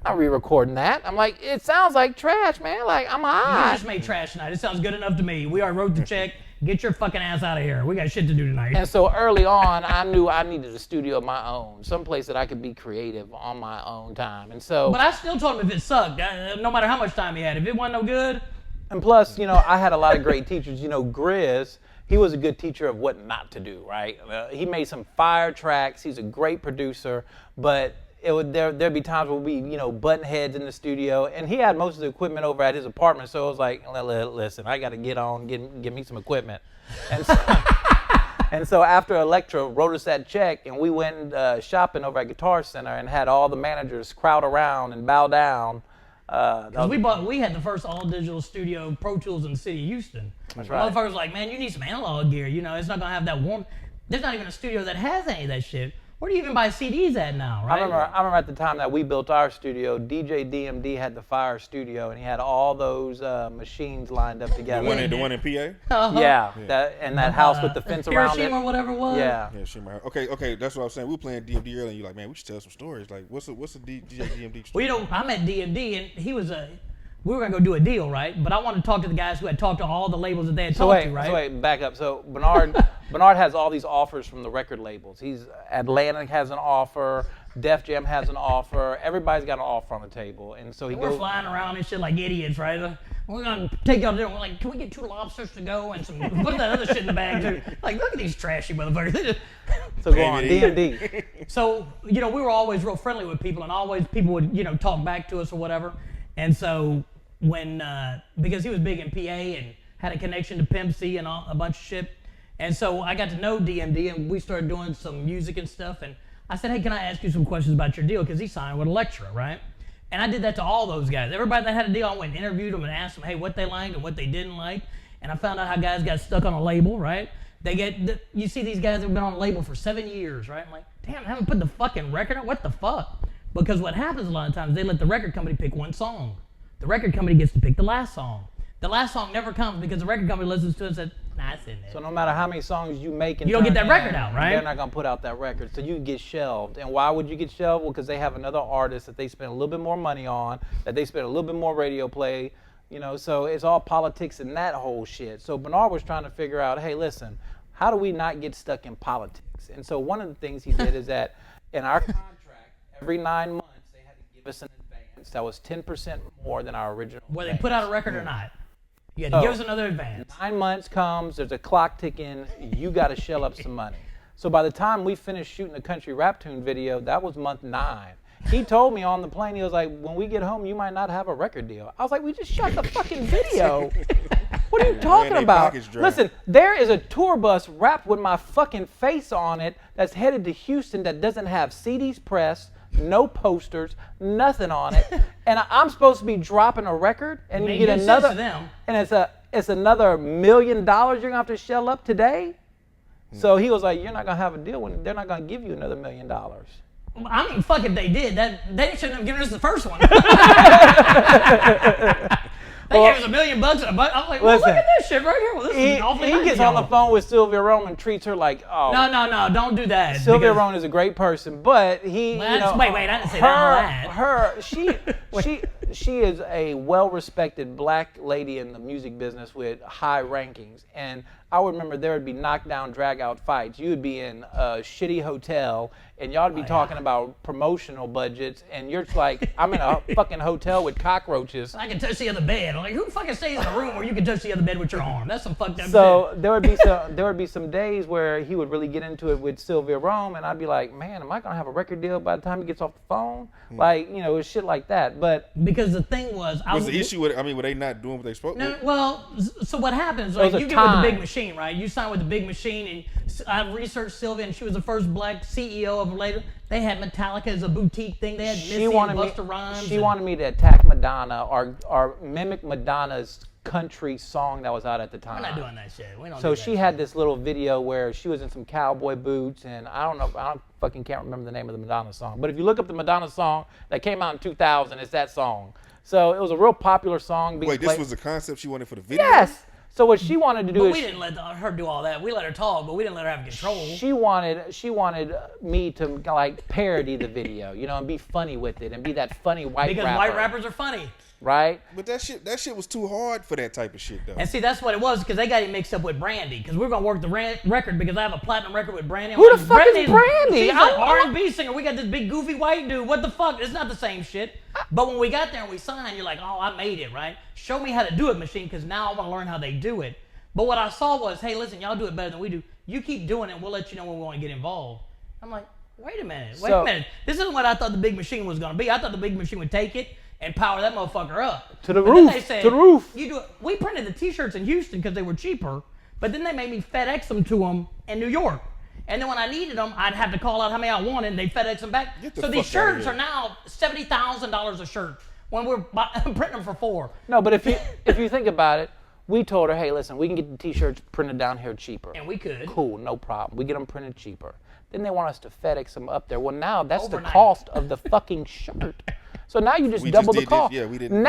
I'm re-recording that. I'm like, it sounds like trash, man. Like, I'm high. You just made trash tonight. It sounds good enough to me. We already wrote the check. Get your fucking ass out of here. We got shit to do tonight. And so early on, I knew I needed a studio of my own, someplace that I could be creative on my own time. And so. But I still told him if it sucked, no matter how much time he had, if it wasn't no good. And plus, you know, I had a lot of great teachers. You know, Grizz, he was a good teacher of what not to do, right? He made some fire tracks. He's a great producer, but there'd be times where we'd be, you know, button heads in the studio, and he had most of the equipment over at his apartment. So it was like, listen, I got to get me some equipment. And so, and so after Elektra wrote us that check, and we went shopping over at Guitar Center and had all the managers crowd around and bow down. Because we had the first all-digital studio Pro Tools in the city of Houston. That's right. Motherfuckers like, man, you need some analog gear. You know, it's not going to have that warm. There's not even a studio that has any of that shit. Where do you even buy CDs at now, right? I remember at the time that we built our studio, DJ DMD had the Fire Studio, and he had all those machines lined up together. The one in PA? Yeah, that house with the fence around it. Hiroshima or whatever it was? Yeah. Yeah, Shima. Okay, that's what I was saying. We were playing DMD earlier, and you're like, man, we should tell some stories. Like, what's a DJ DMD story? Well, you know, I met DMD, and he was we were going to go do a deal, right? But I wanted to talk to the guys who had talked to all the labels that they had talked to, right? So wait, back up. So Bernard has all these offers from the record labels. Atlantic has an offer, Def Jam has an offer. Everybody's got an offer on the table. And so we're flying around and shit like idiots, right? We're going to take y'all to dinner. We're like, can we get 2 lobsters to go and put that other shit in the bag too? Like, look at these trashy motherfuckers. So go on, DMD. So, you know, we were always real friendly with people, and always people would, you know, talk back to us or whatever. And so when, because he was big in PA and had a connection to Pimp C and a bunch of shit. And so I got to know DMD, and we started doing some music and stuff. And I said, hey, can I ask you some questions about your deal? Because he signed with Elektra, right? And I did that to all those guys. Everybody that had a deal, I went and interviewed them and asked them, hey, what they liked and what they didn't like. And I found out how guys got stuck on a label, right? You see these guys that have been on a label for 7 years, right? I'm like, damn, I haven't put the fucking record on? What the fuck? Because what happens a lot of times, they let the record company pick one song. The record company gets to pick the last song. The last song never comes because the record company listens to it and says, nah, it's in there. So no matter how many songs you make and you don't get that record out, right? They're not going to put out that record. So you get shelved. And why would you get shelved? Well, because they have another artist that they spend a little bit more money on, that they spend a little bit more radio play, you know, so it's all politics and that whole shit. So Bernard was trying to figure out, hey, listen, how do we not get stuck in politics? And so one of the things he did is that in our contract, every 9 months, they had to give us an advance that was 10% more than our original whether advance. They put out a record or not. You had to give us another advance. 9 months comes, there's a clock ticking, you got to shell up some money. So by the time we finished shooting the country rap tune video, that was month 9. He told me on the plane, he was like, when we get home, you might not have a record deal. I was like, we just shot the fucking video. What are you talking about? Listen, there is a tour bus wrapped with my fucking face on it that's headed to Houston that doesn't have CDs pressed, no posters, nothing on it, and I'm supposed to be dropping a record, and you get another, and it's another $1 million you're gonna have to shell up today. So he was like, you're not gonna have a deal when they're not gonna give you another $1 million. I mean, fuck if they did. They shouldn't have given us the first one. They gave us $1 million and a buck. I'm like, well, look Listen, at this shit right here. Well, this is awfully he nice, gets on the y'all. phone with Sylvia Rome and treats her like, oh. No, don't do that. Sylvia because- Rome is a great person, but he, Well, you know, wait, I didn't say that. she is a well-respected black lady in the music business with high rankings, and I would remember there would be knockdown, drag-out fights. You would be in a shitty hotel, and y'all would be talking about promotional budgets, and you're like, I'm in a fucking hotel with cockroaches. I can touch the other bed. I'm like, who fucking stays in a room where you can touch the other bed with your arm? That's some fucked up So shit. there would be some days where he would really get into it with Sylvia Rome, and I'd be like, man, am I gonna have a record deal by the time he gets off the phone? Like, you know, it's shit like that. But Because the thing was, Was the issue with? I mean, were they not doing what they supposed No, to? well, so what happens? was Like a you get with the time. big machine, right? You sign with the big machine, and I researched Sylvia, and she was the first black CEO of later. They had Metallica as a boutique thing. They had Missy and Busta Rhymes. She wanted me to attack Madonna or mimic Madonna's country song that was out at the time. We're not doing that shit. We don't. So do that she shit. had this little video where she was in some cowboy boots, and I can't remember the name of the Madonna song. But if you look up the Madonna song that came out in 2000, it's that song. So it was a real popular song. Wait, this was the concept she wanted for the video? Yes. So what she wanted to do But is we didn't let her do all that. We let her talk, but we didn't let her have control. she wanted me to like parody the video, you know, and be funny with it and be that funny white Because rapper, white rappers are funny. right? But that shit was too hard for that type of shit, though. And see, that's what it was, because they got it mixed up with Brandy. Because we're gonna work the record because I have a platinum record with Brandy. I'm Who like, the fuck is Brandy? She's I an don't- R&B singer. We got this big goofy white dude. What the fuck? It's not the same shit. But when we got there and we signed, you're like, oh, I made it, right? Show me how to do it, machine, because now I want to learn how they do it. But what I saw was, hey, listen, y'all do it better than we do. You keep doing it, and we'll let you know when we want to get involved. I'm like, wait a minute. This isn't what I thought the big machine was going to be. I thought the big machine would take it and power that motherfucker up. To the But then roof, they said, to the roof. You do it. We printed the T-shirts in Houston because they were cheaper, but then they made me FedEx them to them in New York. And then when I needed them, I'd have to call out how many I wanted, and they FedEx them back. Get the So these fuck outta shirts here. are now $70,000 a shirt when we're printing them for $4. No, but if you think about it, we told her, hey, listen, we can get the T-shirts printed down here cheaper. And we could. Cool, no problem. We get them printed cheaper. Then they want us to FedEx them up there. Well, now that's Overnight. the cost of the fucking shirt. So now you just We double just the did this- cost. yeah, we didn't-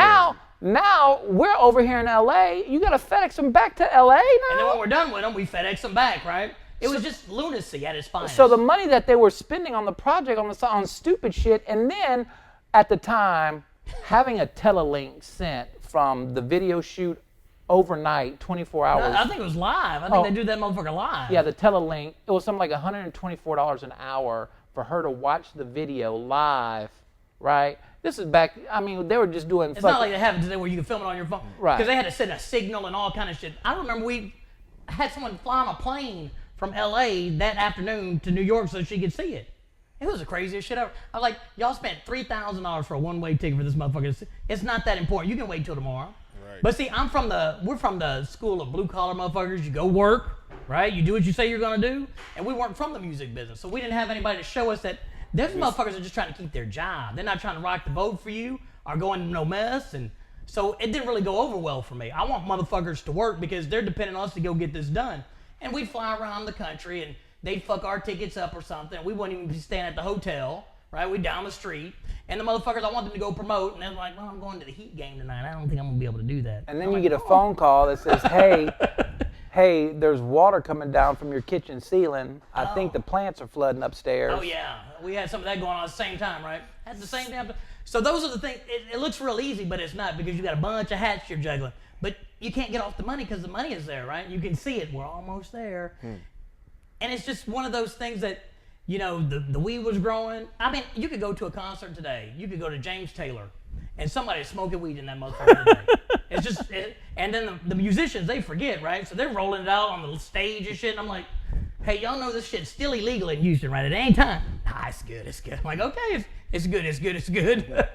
Now we're over here in LA. You gotta FedEx them back to LA now. And then when we're done with them, we FedEx them back, right? It was just lunacy at its finest. So the money that they were spending on the project on stupid shit, and then at the time having a telelink sent from the video shoot overnight, 24 hours. I think it was live. I think Oh. they do that motherfucker live. Yeah, the telelink. It was something like $124 an hour for her to watch the video live, right? This is back. I mean, they were just doing. It's not like they have it today where you can film it on your phone. Right. Because they had to send a signal and all kind of shit. I remember we had someone fly on a plane from LA that afternoon to New York so she could see it. It was the craziest shit ever. I was like, y'all spent $3,000 for a one-way ticket for this motherfucker. It's not that important. You can wait till tomorrow. Right. But see, we're from the school of blue-collar motherfuckers. You go work, right? You do what you say you're gonna do. And we weren't from the music business. So we didn't have anybody to show us that those motherfuckers are just trying to keep their job. They're not trying to rock the boat for you or go into no mess. And so it didn't really go over well for me. I want motherfuckers to work because they're depending on us to go get this done. And we'd fly around the country and they'd fuck our tickets up or something. We wouldn't even be staying at the hotel, right? We'd down the street. And the motherfuckers, I want them to go promote. And they're like, well, I'm going to the Heat game tonight. I don't think I'm going to be able to do that. And then you get a phone call that says, hey, there's water coming down from your kitchen ceiling. I think the plants are flooding upstairs. Oh, yeah. We had some of that going on at the same time, right? At the same time. So those are the things. It looks real easy, but it's not because you got a bunch of hats you're juggling. But you can't get off the money because the money is there, right? You can see it. We're almost there. And it's just one of those things that, you know, the weed was growing. I mean, you could go to a concert today. You could go to James Taylor, and somebody's smoking weed in that motherfucker today. It's just, and then the musicians, they forget, right? So they're rolling it out on the stage and shit. And I'm like, hey, y'all know this shit's still illegal in Houston, right? At any time. Nah, it's good, it's good. I'm like, okay, it's good, it's good, it's good.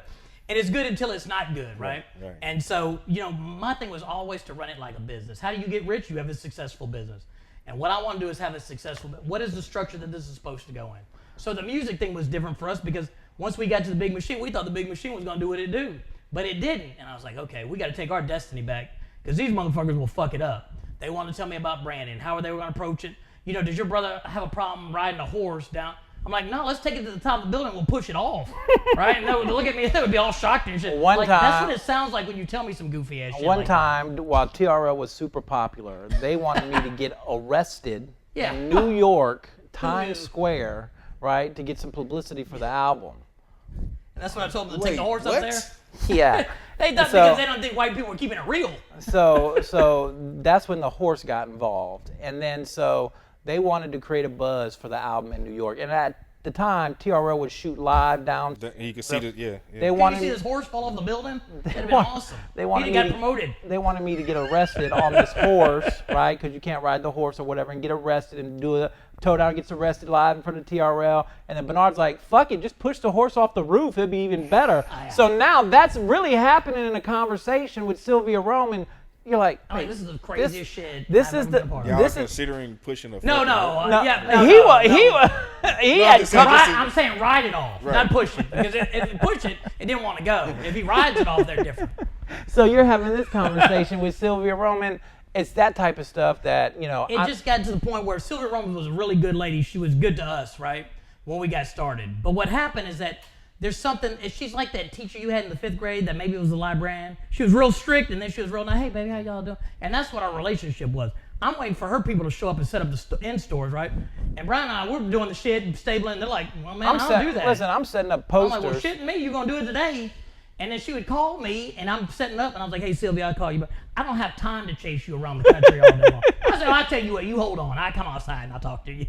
And it's good until it's not good, right? Right. And so, you know, my thing was always to run it like a business. How do you get rich? You have a successful business. And what I want to do is have a successful, what is the structure that this is supposed to go in? So the music thing was different for us because once we got to the big machine, we thought the big machine was going to do what it do. But it didn't. And I was like, okay, we got to take our destiny back because these motherfuckers will fuck it up. They want to tell me about Brandon, how are they going to approach it. You know, does your brother have a problem riding a horse down? I'm like, no, let's take it to the top of the building. We'll push it off, right? And they would look at me. They would be all shocked and shit. One like, time- that's what it sounds like when you tell me some goofy ass shit. One like time, while TRL was super popular, they wanted me to get arrested Yeah. in New York, Times Square, right, to get some publicity for the album. that. And that's when I told them to take the horse up there. Yeah. They thought because they don't think white people were keeping it real. So that's when the horse got involved, and then so they wanted to create a buzz for the album in New York, and at the time TRL would shoot live down. You can see that, yeah. They Did you wanted see this horse fall off the building? That'd have been awesome. They wanted He me got to- promoted. They wanted me to get arrested on this horse, right? Because you can't ride the horse or whatever, and get arrested and do a toe down, gets arrested live in front of TRL, and then Bernard's like, "Fuck it, just push the horse off the roof. It'd be even better." So now that's really happening in a conversation with Sylvia Rome, and you're like, I'm like, "Hey, this is the craziest shit. this I've is ever the- been a part of. Y'all This are is- considering pushing a No, fucking- no, No, yeah, no, he no, was, no. he was, he had just saying- come- I'm saying ride it off, not push it. Because if you push it, it didn't want to go. If he rides it off, they're different. So you're having this conversation with Sylvia Rome, and it's that type of stuff that, you know, It just got to the point where Sylvia Rome was a really good lady. She was good to us, right, when we got started. But what happened is that there's something, she's like that teacher you had in the 5th grade that maybe was a librarian. She was real strict, and then she was real nice. Hey, baby, how y'all doing? And that's what our relationship was. I'm waiting for her people to show up and set up the in stores, right? And Brian and I, we're doing the shit, stabling. They're like, well, man, I don't do that. Listen, I'm setting up I'm posters. like, well, shit me, you're going to do it today. And then she would call me, and I'm setting up, and I was like, hey, Sylvia, I'll call you, but I don't have time to chase you around the country all day long. I said, well, I'll tell you what, you hold on. I come outside, and I'll talk to you.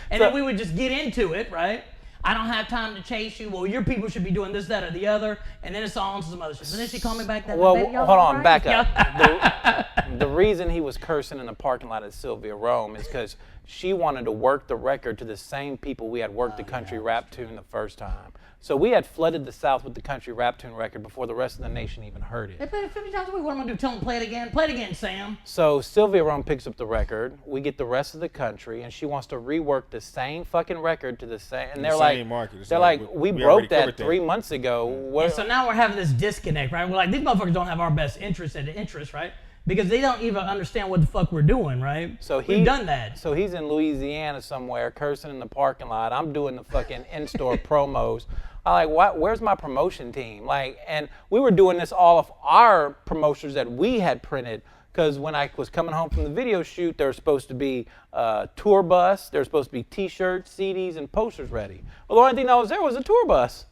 And then we would just get into it, right? I don't have time to chase you. Well, your people should be doing this, that, or the other. And then it's on to some other shit. And then she called me back that Well, baby, y'all hold all on, right? back up. The reason he was cursing in the parking lot at Sylvia Rome is because she wanted to work the record to the same people we had worked the country rap tune the first time. So we had flooded the South with the country rap tune record before the rest of the nation even heard They it. played it 50 times a week. What am I going to do? Tell them play it again? Play it again, Sam. So Sylvia Rome picks up the record. We get the rest of the country, and she wants to rework the same fucking record to the same. And they're same like, market. It's they're like, like, we we already broke that covered that." 3 months ago. What? And so now we're having this disconnect, right? We're like, these motherfuckers don't have our best interest at the interest, right? Because they don't even understand what the fuck we're doing, right? So We've done that. So he's in Louisiana somewhere, cursing in the parking lot. I'm doing the fucking in-store promos. I'm like, what? Where's my promotion team? Like, and we were doing this all of our promotions that we had printed. Because when I was coming home from the video shoot, there was supposed to be a tour bus. There was supposed to be T-shirts, CDs, and posters ready. Well, the only thing that was there was a tour bus.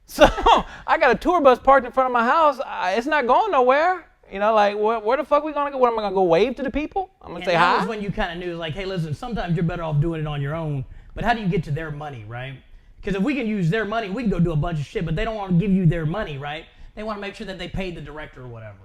So I got a tour bus parked in front of my house. It's not going nowhere. You know, like, where the fuck we gonna go? What, am I gonna go wave to the people? I'm gonna And say that hi? was when you kind of knew, like, hey, listen, sometimes you're better off doing it on your own. But how do you get to their money, right? Because if we can use their money, we can go do a bunch of shit, but they don't want to give you their money, right? They want to make sure that they paid the director or whatever.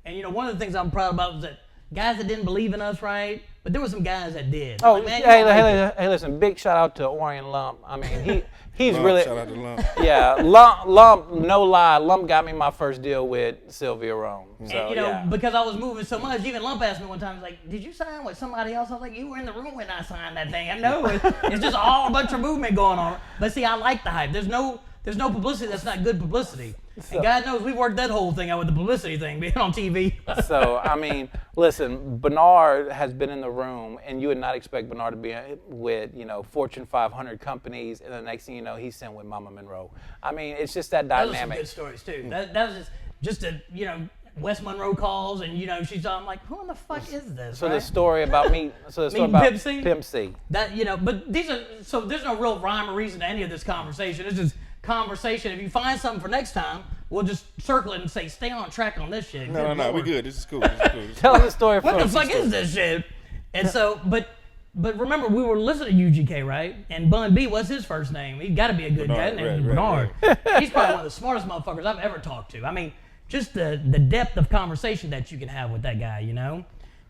And, you know, one of the things I'm proud about was that guys that didn't believe in us, right? But there were some guys that did. Oh, Like, man, you hey, don't make it. hey, listen, big shout out to Orion Lump. I mean, he's Lump, really, shout out to Lump. yeah, Lump, no lie, Lump got me my first deal with Sylvia Rome. So, And, you know, yeah. because I was moving so much, even Lump asked me one time, he's like, did you sign with somebody else? I was like, you were in the room when I signed that thing. I know, it's just all a bunch of movement going on. But see, I like the hype. There's no publicity that's not good publicity. And God knows we worked that whole thing out with the publicity thing, being on TV. So, I mean, listen, Bernard has been in the room, and you would not expect Bernard to be with, you know, Fortune 500 companies, and the next thing you know, he's sitting with Mama Monroe. I mean, it's just that Those are some dynamic. good stories, too. That was just a, you know, Wes Monroe calls, and, you know, she's I'm like, who in the fuck is this, So right? the story about me, so the story Meeting about Pimp C? Pimp C. That, you know, but these are, so there's no real rhyme or reason to any of this conversation. It's just conversation. If you find something for next time, we'll just circle it and say, stay on track on this shit. No, we Lord. good. This is cool. This is cool. This is Tell cool. us the story What the first. fuck is this shit? And so, but remember, we were listening to UGK, right? And Bun B, what's his first name? He's got to be a good guy. Bernard, His name is right, Bernard. He's probably one of the smartest motherfuckers I've ever talked to. I mean, just the depth of conversation that you can have with that guy, you know?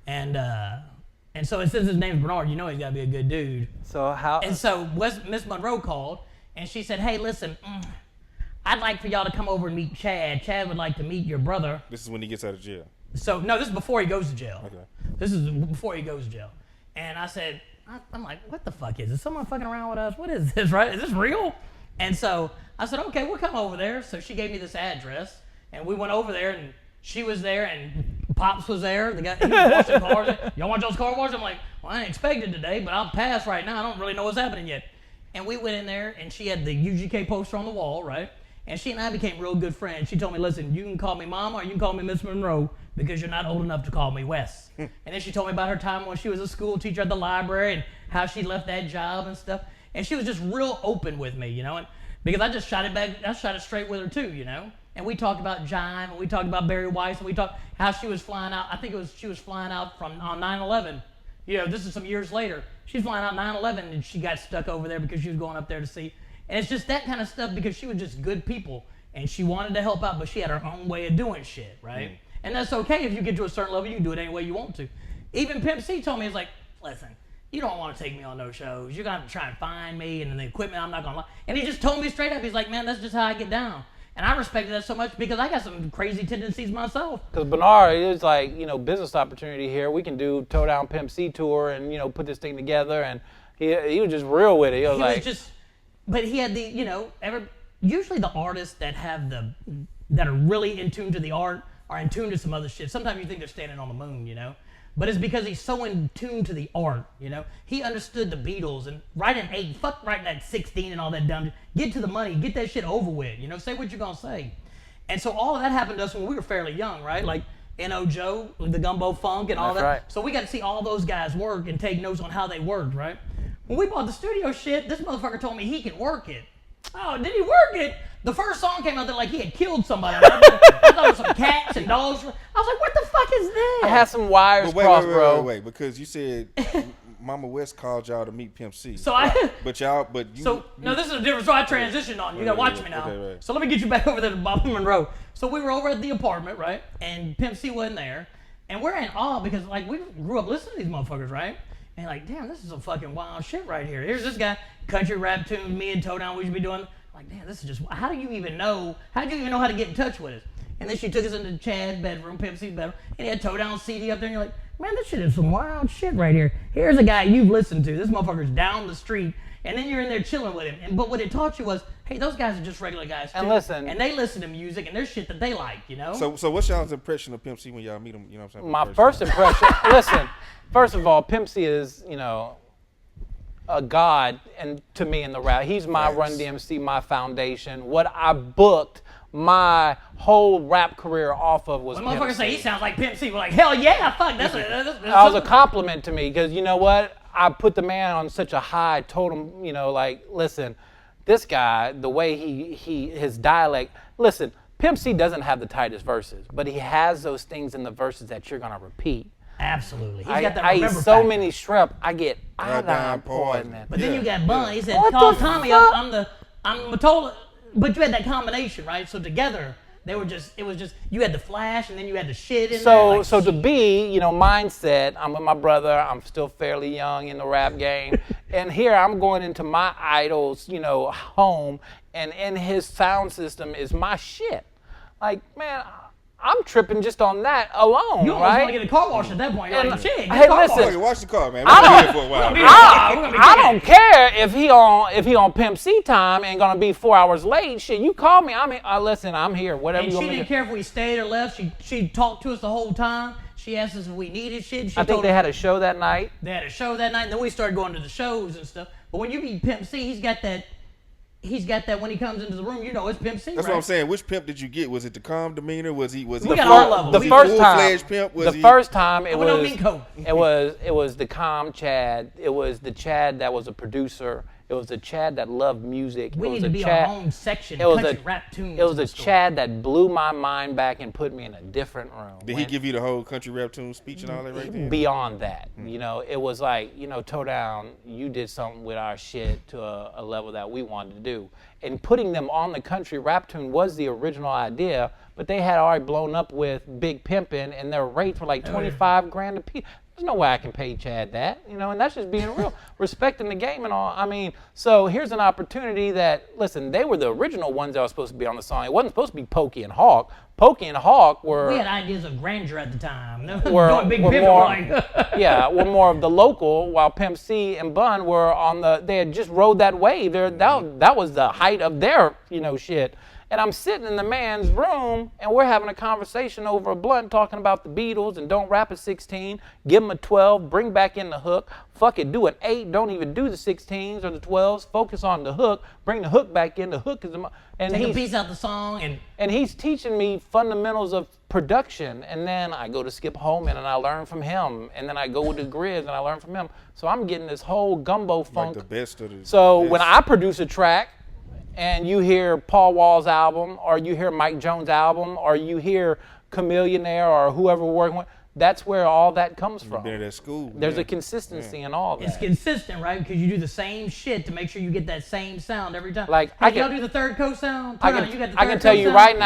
And so since his name's Bernard, you know he's got to be a good dude. So how? And so Miss Monroe called, and she said, hey, listen, I'd like for y'all to come over and meet Chad. Chad would like to meet your brother. This is when he gets out of jail. So, no, this is before he goes to jail. Okay. This is before he goes to jail. And I said, I'm like, what the fuck is this? Someone fucking around with us? What is this, right? Is this real? And so I said, okay, we'll come over there. So she gave me this address, and we went over there, and she was there, and Pops was there. The guy, he was washing cars. Y'all want y'all's car washed? I'm like, well, I ain't expected today, but I'll pass right now. I don't really know what's happening yet. And we went in there, and she had the UGK poster on the wall, right? And she and I became real good friends. She told me, listen, you can call me Mama or you can call me Miss Monroe because you're not old enough to call me Wes. And then she told me about her time when she was a school teacher at the library and how she left that job and stuff. And she was just real open with me, and because I just shot it straight with her too, And we talked about Jive, and we talked about Barry Weiss, and we talked how she was flying out. I think she was flying out on 9/11. This is some years later. She's flying out 9/11, and she got stuck over there because she was going up there to see. And it's just that kind of stuff because she was just good people, and she wanted to help out, but she had her own way of doing shit, right? And that's okay if you get to a certain level, you can do it any way you want to. Even Pimp C told me, he's like, listen, you don't want to take me on those shows. You're going to have to try and find me, and the equipment, I'm not going to lie. And he just told me straight up, he's like, man, that's just how I get down. And I respected that so much because I got some crazy tendencies myself. Because Bernard is like, business opportunity here. We can do Toe Down Pimp C tour and, put this thing together. And he was just real with it. He was just, but he had usually the artists that that are really in tune to the art are in tune to some other shit. Sometimes you think they're standing on the moon, But it's because he's so in tune to the art, He understood the Beatles and writing 8, fuck writing that 16 and all that dumb. Get to the money, get that shit over with, Say what you're gonna say. And so all of that happened to us when we were fairly young, right? Like N.O. Joe, the Gumbo Funk and all that. Right. So we got to see all those guys work and take notes on how they worked, right? When we bought the studio shit, this motherfucker told me he could work it. Oh, did he work it? The first song came out there like he had killed somebody. I thought it was some cats and dogs. I was like, what the fuck is this? I had some wires crossed, bro. Wait, because you said Mama West called y'all to meet Pimp C. So this is a different. So I transitioned on. You gotta watch me now. Okay, right. So let me get you back over there to Bobby Monroe. So we were over at the apartment, right? And Pimp C wasn't there, and we're in awe because we grew up listening to these motherfuckers, right? And damn, this is some fucking wild shit right here. Here's this guy, country rap tune, me and Toe Down, we should be doing. Like, damn, this is just, how do you even know how to get in touch with us? And then she took us into Chad's bedroom, Pimp C's bedroom, and he had Toe Down CD up there, and you're like, man, this shit is some wild shit right here. Here's a guy you've listened to. This motherfucker's down the street, and then you're in there chilling with him. But what it taught you was, hey, those guys are just regular guys too. And listen. And they listen to music, and there's shit that they like, So what's y'all's impression of Pimp C when y'all meet him? You know what I'm saying? My first impression, listen, first of all, Pimp C is, a god and to me in the rap. He's my Run DMC, my foundation. What I booked my whole rap career off of was when Pimp motherfuckers C. say he sounds like Pimp C, we're like, hell yeah, fuck, that's that was a compliment to me because you know what? I put the man on such a high totem, listen, this guy, the way his dialect, listen, Pimp C doesn't have the tightest verses, but he has those things in the verses that you're gonna repeat. Absolutely. He's I got that eat remember so factor. many shrimp, I get Iodine iodine poisoning. But then you got Bun. He said, What call the Tommy, fuck? I'm Matola. But you had that combination, right? So together, it was just, you had the flash and then you had the shit in there. So to be, mindset, I'm with my brother, I'm still fairly young in the rap game. And here I'm going into my idol's, home, and in his sound system is my shit. Like, man, I'm tripping just on that alone, You almost right? want to get a car wash at that point. You're like, shit, Hey, listen. Okay, watch the car, man. We're gonna be here for a while. I don't care if he on Pimp C time and gonna be 4 hours late. Shit, you call me. Listen, I'm here. Whatever And you she want me didn't to. care if we stayed or left. She talked to us the whole time. She asked us if we needed shit. I think they had a show that night. They had a show that night, and then we started going to the shows and stuff. But when you meet Pimp C, he's got that when he comes into the room, it's Pimp C. That's right? what I'm saying. Which pimp did you get? Was it the calm demeanor? Was he? We got all levels. The Was he first time, full-fledged pimp? Was the he? first time it We don't was, mean coke. it was the calm Chad. It was the Chad that was a producer. It was the Chad that loved music. We it was need to a be Chad, our own section. It was Country a rap tunes. It was in a the store. Chad that blew my mind back and put me in a different room. Did he give you the whole country rap tune speech and all that right there? Beyond that, it was like, Toe Down, you did something with our shit to a level that we wanted to do. And putting them on the country rap tune was the original idea, but they had already blown up with Big Pimpin', and their rates were like 25 grand a piece. There's no way I can pay Chad that, and that's just being real, respecting the game and all. I mean, so here's an opportunity that, listen, they were the original ones that were supposed to be on the song. It wasn't supposed to be Pokey and Hawk. Pokey and Hawk were... We had ideas of grandeur at the time. Were Doing Big Pimpin', more, like... were more of the local, while Pimp C and Bun were on they had just rode that wave. That was the height of their, shit. And I'm sitting in the man's room, and we're having a conversation over a blunt talking about the Beatles and don't rap a 16, give him a 12, bring back in the hook, fuck it, do an 8, don't even do the 16s or the 12s, focus on the hook, bring the hook back in, the hook is and Take a piece out the song and he's teaching me fundamentals of production, and then I go to Skip Holman and I learn from him, and then I go with the Grizz and I learn from him. So I'm getting this whole gumbo funk. Like the best of the So best. when I produce a track, and you hear Paul Wall's album, or you hear Mike Jones' album, or you hear Chameleonaire, or whoever we're working with, that's where all that comes from. Been at school. There's a consistency in all that. it's consistent, right? Because you do the same shit to make sure you get that same sound every time. Like, hey, I can- y'all do the third coast sound? I Turn on, you got can, the I third can tell coast you sound? right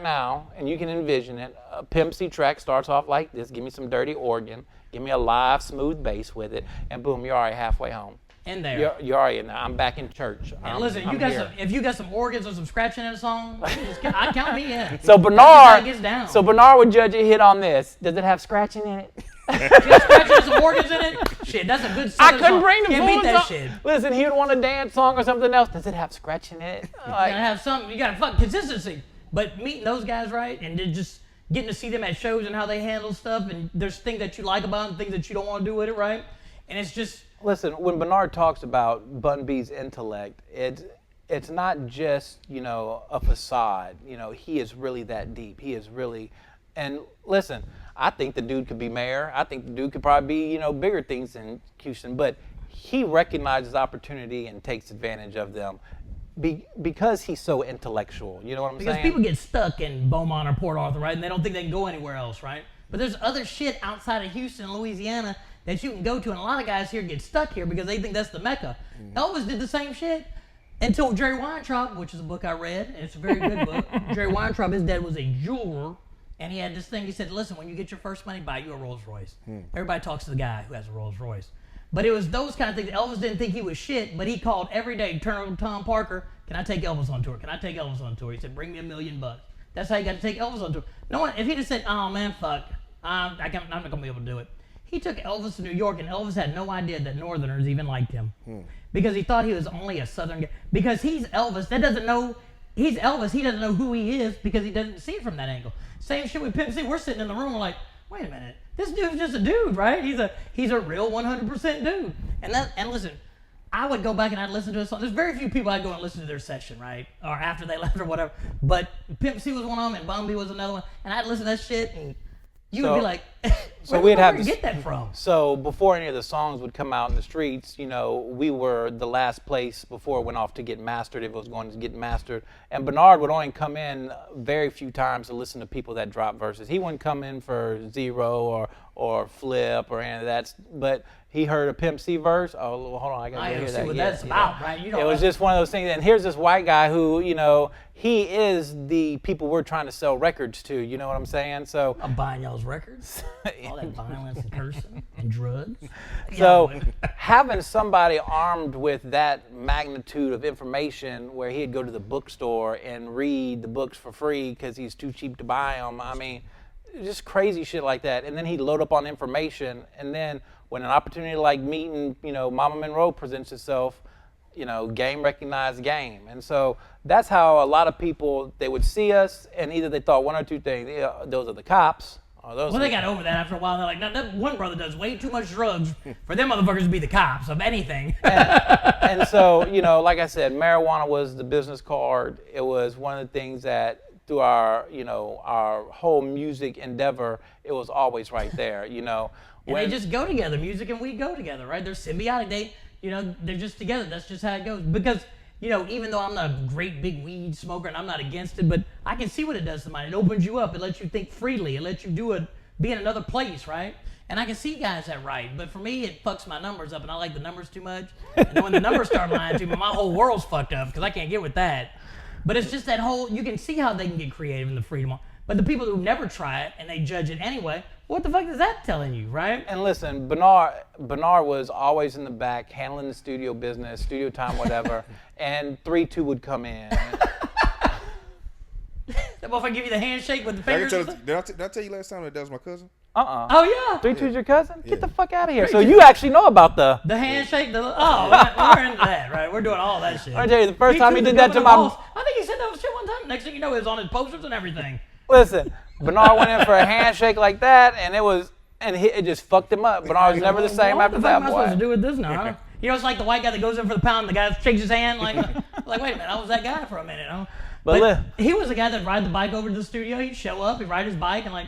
now, and you can envision it. A Pimp C track starts off like this. Give me some dirty organ. Give me a live, smooth bass with it, and boom, you're already halfway home. In there. You're already in there. I'm back in church. And listen, if you got some organs or some scratching in a song, I count me in. So That's how it gets Bernard, down. so Bernard would judge a hit on this. Does it have scratching in it? You got scratching and some organs in it? Shit, that's a good I Southern couldn't song. bring the Can't beat fools that up. shit. Listen, he would want a dance song or something else. Does it have scratching in it? You gotta have something. You gotta fuck consistency. But meeting those guys, right, and then just getting to see them at shows and how they handle stuff, and there's things that you like about them, things that you don't want to do with it, right? And it's just Listen, when Bernard talks about Bun B's intellect, it's not just, a facade. He is really that deep. He is really, and listen, I think the dude could be mayor. I think the dude could probably be, bigger things in Houston, but he recognizes opportunity and takes advantage of them because he's so intellectual. You know what I'm because saying? people get stuck in Beaumont or Port Arthur, right? And they don't think they can go anywhere else, right? But there's other shit outside of Houston and Louisiana that you can go to, and a lot of guys here get stuck here because they think that's the Mecca. Elvis did the same shit until Jerry Weintraub, which is a book I read, and it's a very good book. Jerry Weintraub, his dad was a jeweler, and he had this thing. He said, listen, when you get your first money, buy you a Rolls Royce. Everybody talks to the guy who has a Rolls Royce. But it was those kind of things. Elvis didn't think he was shit, but he called every day, turn over to Tom Parker, can I take Elvis on tour? Can I take Elvis on tour? He said, bring me $1 million. That's how you got to take Elvis on tour. No one, if he just said, oh man, fuck, I'm not going to be able to do it. He took Elvis to New York, and Elvis had no idea that Northerners even liked him. Because he thought he was only a Southern guy. Because he's Elvis, that doesn't know, he's Elvis, he doesn't know who he is because he doesn't see it from that angle. Same shit with Pimp C. We're sitting in the room, we're like, wait a minute, this dude's just a dude, right? He's a real 100% dude. And listen, I would go back and I'd listen to a song. There's very few people I'd go and listen to their session, right? Or after they left or whatever. But Pimp C was one of them, and Bun B was another one. And I'd listen to that shit, and you would be like, where did you get that from? So before any of the songs would come out in the streets, we were the last place before it went off to get mastered, if it was going to get mastered. And Bernard would only come in very few times to listen to people that drop verses. He wouldn't come in for Zero or Flip or any of that. But he heard a Pimp C verse. Oh, hold on, I gotta hear that. See what Yeah, that's about, right? It was just one of those things. And here's this white guy who, he is the people we're trying to sell records to. You know what I'm saying? So I'm buying y'all's records. All that violence and cursing and drugs. So having somebody armed with that magnitude of information where he'd go to the bookstore and read the books for free because he's too cheap to buy them, I mean, just crazy shit like that. And then he'd load up on information, and then when an opportunity like meeting, Mama Monroe presents itself, game recognized game. And so that's how a lot of people, they would see us, and either they thought one or two things, those are the cops. Well, they got over that after a while. They're like, no, that one brother does way too much drugs for them motherfuckers to be the cops of anything. and so, like I said, marijuana was the business card. It was one of the things that through our, our whole music endeavor, it was always right there, And they just go together. Music and weed go together, right? They're symbiotic. They're just together. That's just how it goes. Because, even though I'm not a great big weed smoker and I'm not against it, but I can see what it does to mind. It opens you up. It lets you think freely. It lets you be in another place, right? And I can see guys that write. But for me, it fucks my numbers up, and I like the numbers too much. And then when the numbers start lying to me, my whole world's fucked up because I can't get with that. But it's just that you can see how they can get creative in the freedom. But the people who never try it and they judge it anyway, what the fuck is that telling you, right? And listen, Bernard was always in the back, handling the studio business, studio time, whatever, and 3-2 would come in. That motherfucker give you the handshake with the fingers. Did I tell you last time that was my cousin? Oh yeah. 3-2's your cousin? Get the fuck out of here. So you actually know about the handshake. We're into that, right? We're doing all that shit. I tell you, the first time he did that to my, I think he said that shit one Next thing you know, it was on his posters and everything. Listen, Bernard went in for a handshake like that, and it just fucked him up. Bernard was never the same after that, What the fuck am I supposed to do with this now? You know, it's like the white guy that goes in for the pound, and the guy shakes his hand, like wait a minute, I was that guy for a minute. Huh? But he was the guy that ride the bike over to the studio. He'd show up, he'd ride his bike, and like,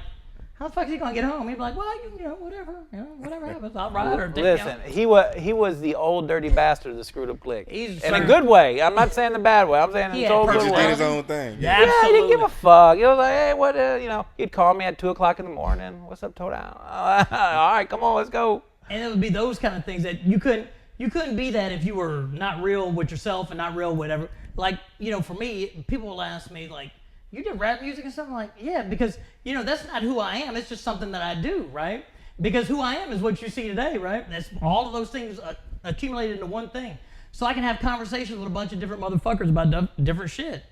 how the fuck is he gonna get home? He'd be like, well, whatever happens, I'll ride or take. Listen, he was the old dirty bastard that screwed up Click. In sure. a good way. I'm not saying the bad way. I'm saying in his old He good just way. did his own thing. Yeah, Yeah, he didn't give a fuck. He was like, hey, what, he'd call me at 2 o'clock in the morning. What's up, Toe Down? All right, come on, let's go. And it would be those kind of things that you couldn't be that if you were not real with yourself and not real whatever. Like, for me, people will ask me, like, you did rap music and stuff? I'm like, yeah, because, that's not who I am. It's just something that I do, right? Because who I am is what you see today, right? That's all of those things accumulated into one thing. So I can have conversations with a bunch of different motherfuckers about different shit.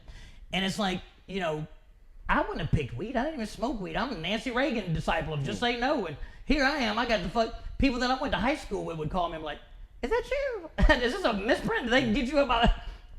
And it's like, I wouldn't have picked weed. I didn't even smoke weed. I'm a Nancy Reagan disciple of just say no. And here I am. I got the fuck. People that I went to high school with would call me. I'm like, is that you? Is this a misprint? Did they get you about it?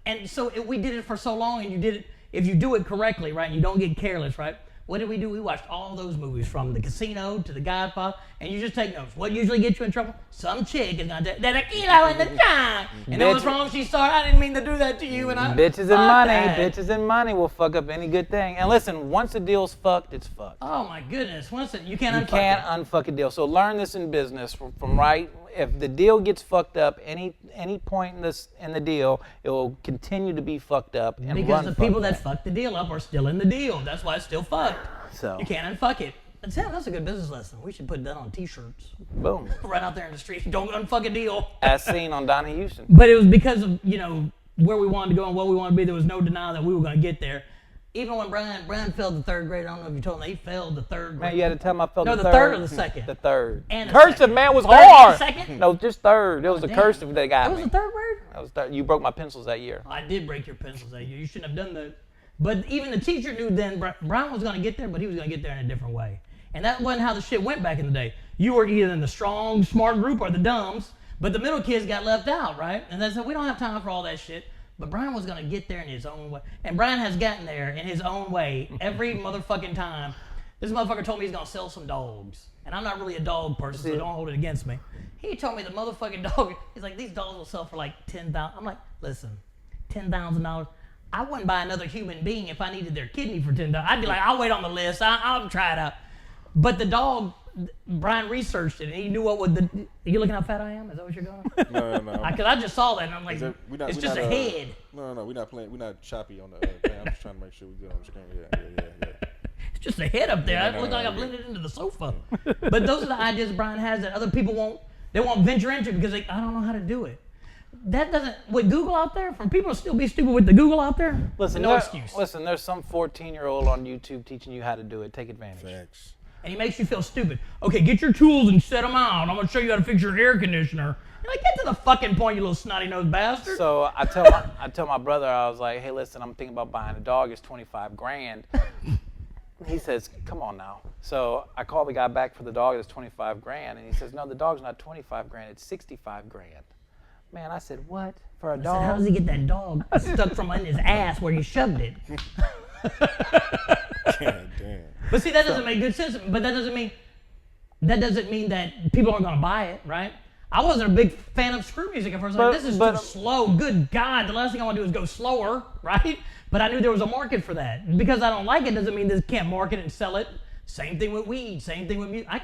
And so we did it for so long, and you did it. If you do it correctly, right, and you don't get careless, right, what did we do? We watched all those movies from The Casino to The Godfather, and you just take notes. What usually gets you in trouble? Some chick is going to take that kilo in the time. And know what's wrong? She's sorry. I didn't mean to do that to you. And Bitches and money will fuck up any good thing. And listen, once a deal's fucked, it's fucked. Oh, my goodness. You can't unfuck a deal. So learn this in business from right. If the deal gets fucked up, any point in the deal, it will continue to be fucked up. And because the people that fucked the deal up are still in the deal. That's why it's still fucked. So you can't unfuck it. That's a good business lesson. We should put that on T-shirts. Boom. Right out there in the street. Don't unfuck a deal. As seen on Donnie Houston. But it was because of where we wanted to go and what we wanted to be. There was no denial that we were going to get there. Even when Brian failed the third grade, I don't know if you told him, he failed the third grade. Man, you had to tell him I failed the third. No, the third or the second? The third. And the cursive, second. man, was Third hard. and second? No, just third. It was the cursive that got me. That was the third grade? That was third. You broke my pencils that year. I did break your pencils that year. You shouldn't have done that. But even the teacher knew then Brian was going to get there, but he was going to get there in a different way. And that wasn't how the shit went back in the day. You were either in the strong, smart group or the dumbs, but the middle kids got left out, right? And they said, we don't have time for all that shit. But Brian was going to get there in his own way. And Brian has gotten there in his own way every motherfucking time. This motherfucker told me he's going to sell some dogs. And I'm not really a dog person, so don't hold it against me. He told me the motherfucking dog, he's like, these dogs will sell for like $10,000. I'm like, listen, $10,000. I wouldn't buy another human being if I needed their kidney for $10. I'd be like, I'll wait on the list. I'll try it out. But the dog, Brian researched it, and he knew what would are you looking how fat I am? Is that what you're going? No. Because I just saw that, and I'm like, it's just a head. No, we're not playing. We're not choppy on the thing. I'm just trying to make sure we're good on the screen. Yeah. It's just a head up there. It looks like I blended into the sofa. But those are the ideas Brian has that other people won't venture into because I don't know how to do it. That doesn't, with Google out there, for people to still be stupid with the Google out there, no excuse. Listen, there's some 14-year-old on YouTube teaching you how to do it. Take advantage. Facts. And he makes you feel stupid. Okay, get your tools and set them out. I'm going to show you how to fix your air conditioner. You're like, get to the fucking point, you little snotty-nosed bastard. So I tell my brother, I was like, hey, listen, I'm thinking about buying a dog. It's $25,000. He says, come on now. So I call the guy back for the dog. It's $25,000. And he says, no, the dog's not $25,000. It's $65,000. Man, I said, what? For a dog? I said, how does he get that dog stuck from in his ass where you shoved it? God damn. But see, that doesn't make good sense. But that doesn't mean that people aren't going to buy it, right? I wasn't a big fan of screw music at first. Like, this is too slow. Good God, the last thing I want to do is go slower, right? But I knew there was a market for that. Because I don't like it doesn't mean this can't market and sell it. Same thing with weed. Same thing with music. I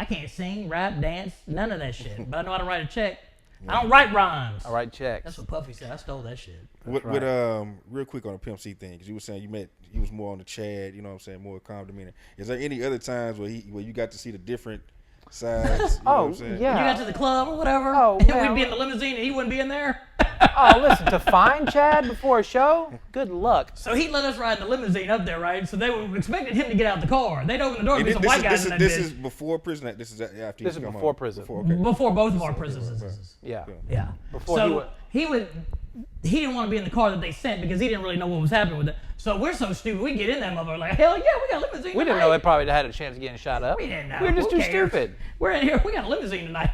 can't sing, rap, dance, none of that shit. But I know how to write a check. Yeah. I don't write rhymes. I write checks. That's what Puffy said. I stole that shit. With real quick on the Pimp C thing, because you were saying he was more on the Chad, you know what I'm saying, more calm demeanor. Is there any other times where you got to see the different sides? You know what I'm saying? Yeah. When you got to the club or whatever, we'd be in the limousine and he wouldn't be in there. Oh, listen, to find Chad before a show, good luck. So he let us ride the limousine up there, right? So they were expecting him to get out the car. They'd open the door and be some white guys in that This bitch. is before prison. This is after. This is before prison. Before both of our prisons. Yeah. Before he didn't want to be in the car that they sent because he didn't really know what was happening with it. So we're so stupid. We get in that motherfucker like, hell yeah, we got a limousine. We didn't know it probably had a chance of getting shot up. We didn't know. We were just too stupid. We're in here. We got a limousine tonight.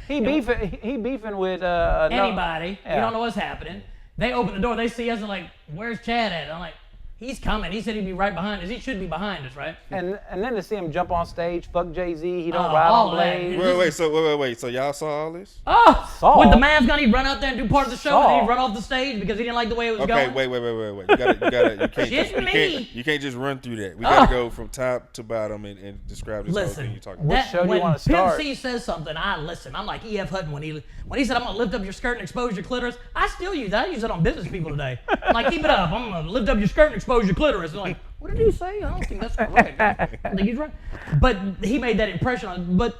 He beefing with anybody. You don't know what's happening. They open the door. They see us and like, where's Chad at? I'm like, He's coming. He said he'd be right behind us. He should be behind us, right? And then to see him jump on stage, fuck Jay-Z, he don't Oh, ride all on that. blades. Wait. So y'all saw all this? Oh, Saw. with the mask on, he'd run out there and do part of the show, and then Saw. he'd run off the stage because he didn't like the way it was Okay, going. wait. You can't just run through that. We gotta go from top to bottom and describe this whole thing Listen, you're talking about. show do you when wanna start? Pimp C says something, I listen. I'm like E.F. Hutton when he said, I'm going to lift up your skirt and expose your clitoris. I still use that. I use it on business people today. I'm like, keep it up. I'm going to lift up your skirt and expose your clitoris. They're like, what did he say? I don't think that's right. I think he's right. But he made that impression on. But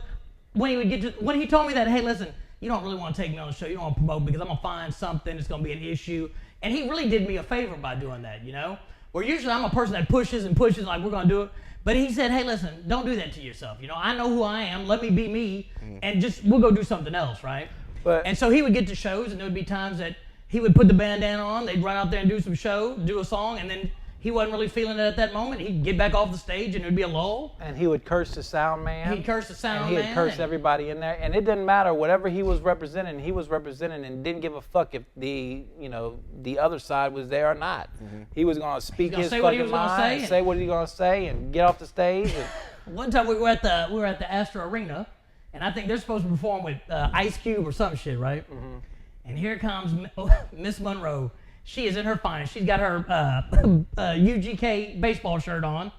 when he told me that, hey, listen, you don't really want to take me on the show. You don't want to promote because I'm going to find something. It's going to be an issue. And he really did me a favor by doing that, you know? Where usually I'm a person that pushes and pushes like we're going to do it. But he said, hey, listen, don't do that to yourself. You know, I know who I am. Let me be me. And we'll go do something else, right? And so he would get to shows, and there would be times that he would put the bandana on. They'd run out there and do some show, do a song, and then he wasn't really feeling it at that moment. He'd get back off the stage, and there'd be a lull. And he would curse the sound man. He'd curse the sound and man. He'd curse everybody in there. And it didn't matter. Whatever he was representing and didn't give a fuck if the other side was there or not. He was going to speak his fucking mind, say what he was going to say, and get off the stage. One time we were at the Astor Arena, and I think they're supposed to perform with Ice Cube or some shit, right? And here comes Miss Monroe. She is in her finest. She's got her UGK baseball shirt on.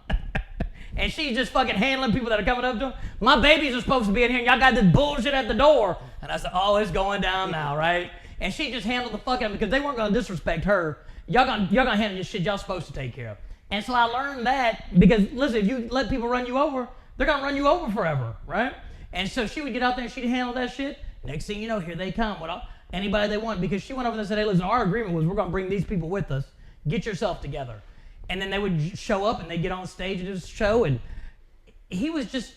And she's just fucking handling people that are coming up to her. My babies are supposed to be in here, and y'all got this bullshit at the door. And I said, oh, it's going down now, right? And she just handled the fuck out of it because they weren't going to disrespect her. Y'all gonna handle this shit y'all supposed to take care of. And so I learned that because, listen, if you let people run you over, they're going to run you over forever, right? And so she would get out there and she'd handle that shit. Next thing you know, here they come with anybody they want, because she went over there and said, hey, listen, our agreement was we're going to bring these people with us. Get yourself together. And then they would show up and they'd get on stage and do this show. And you just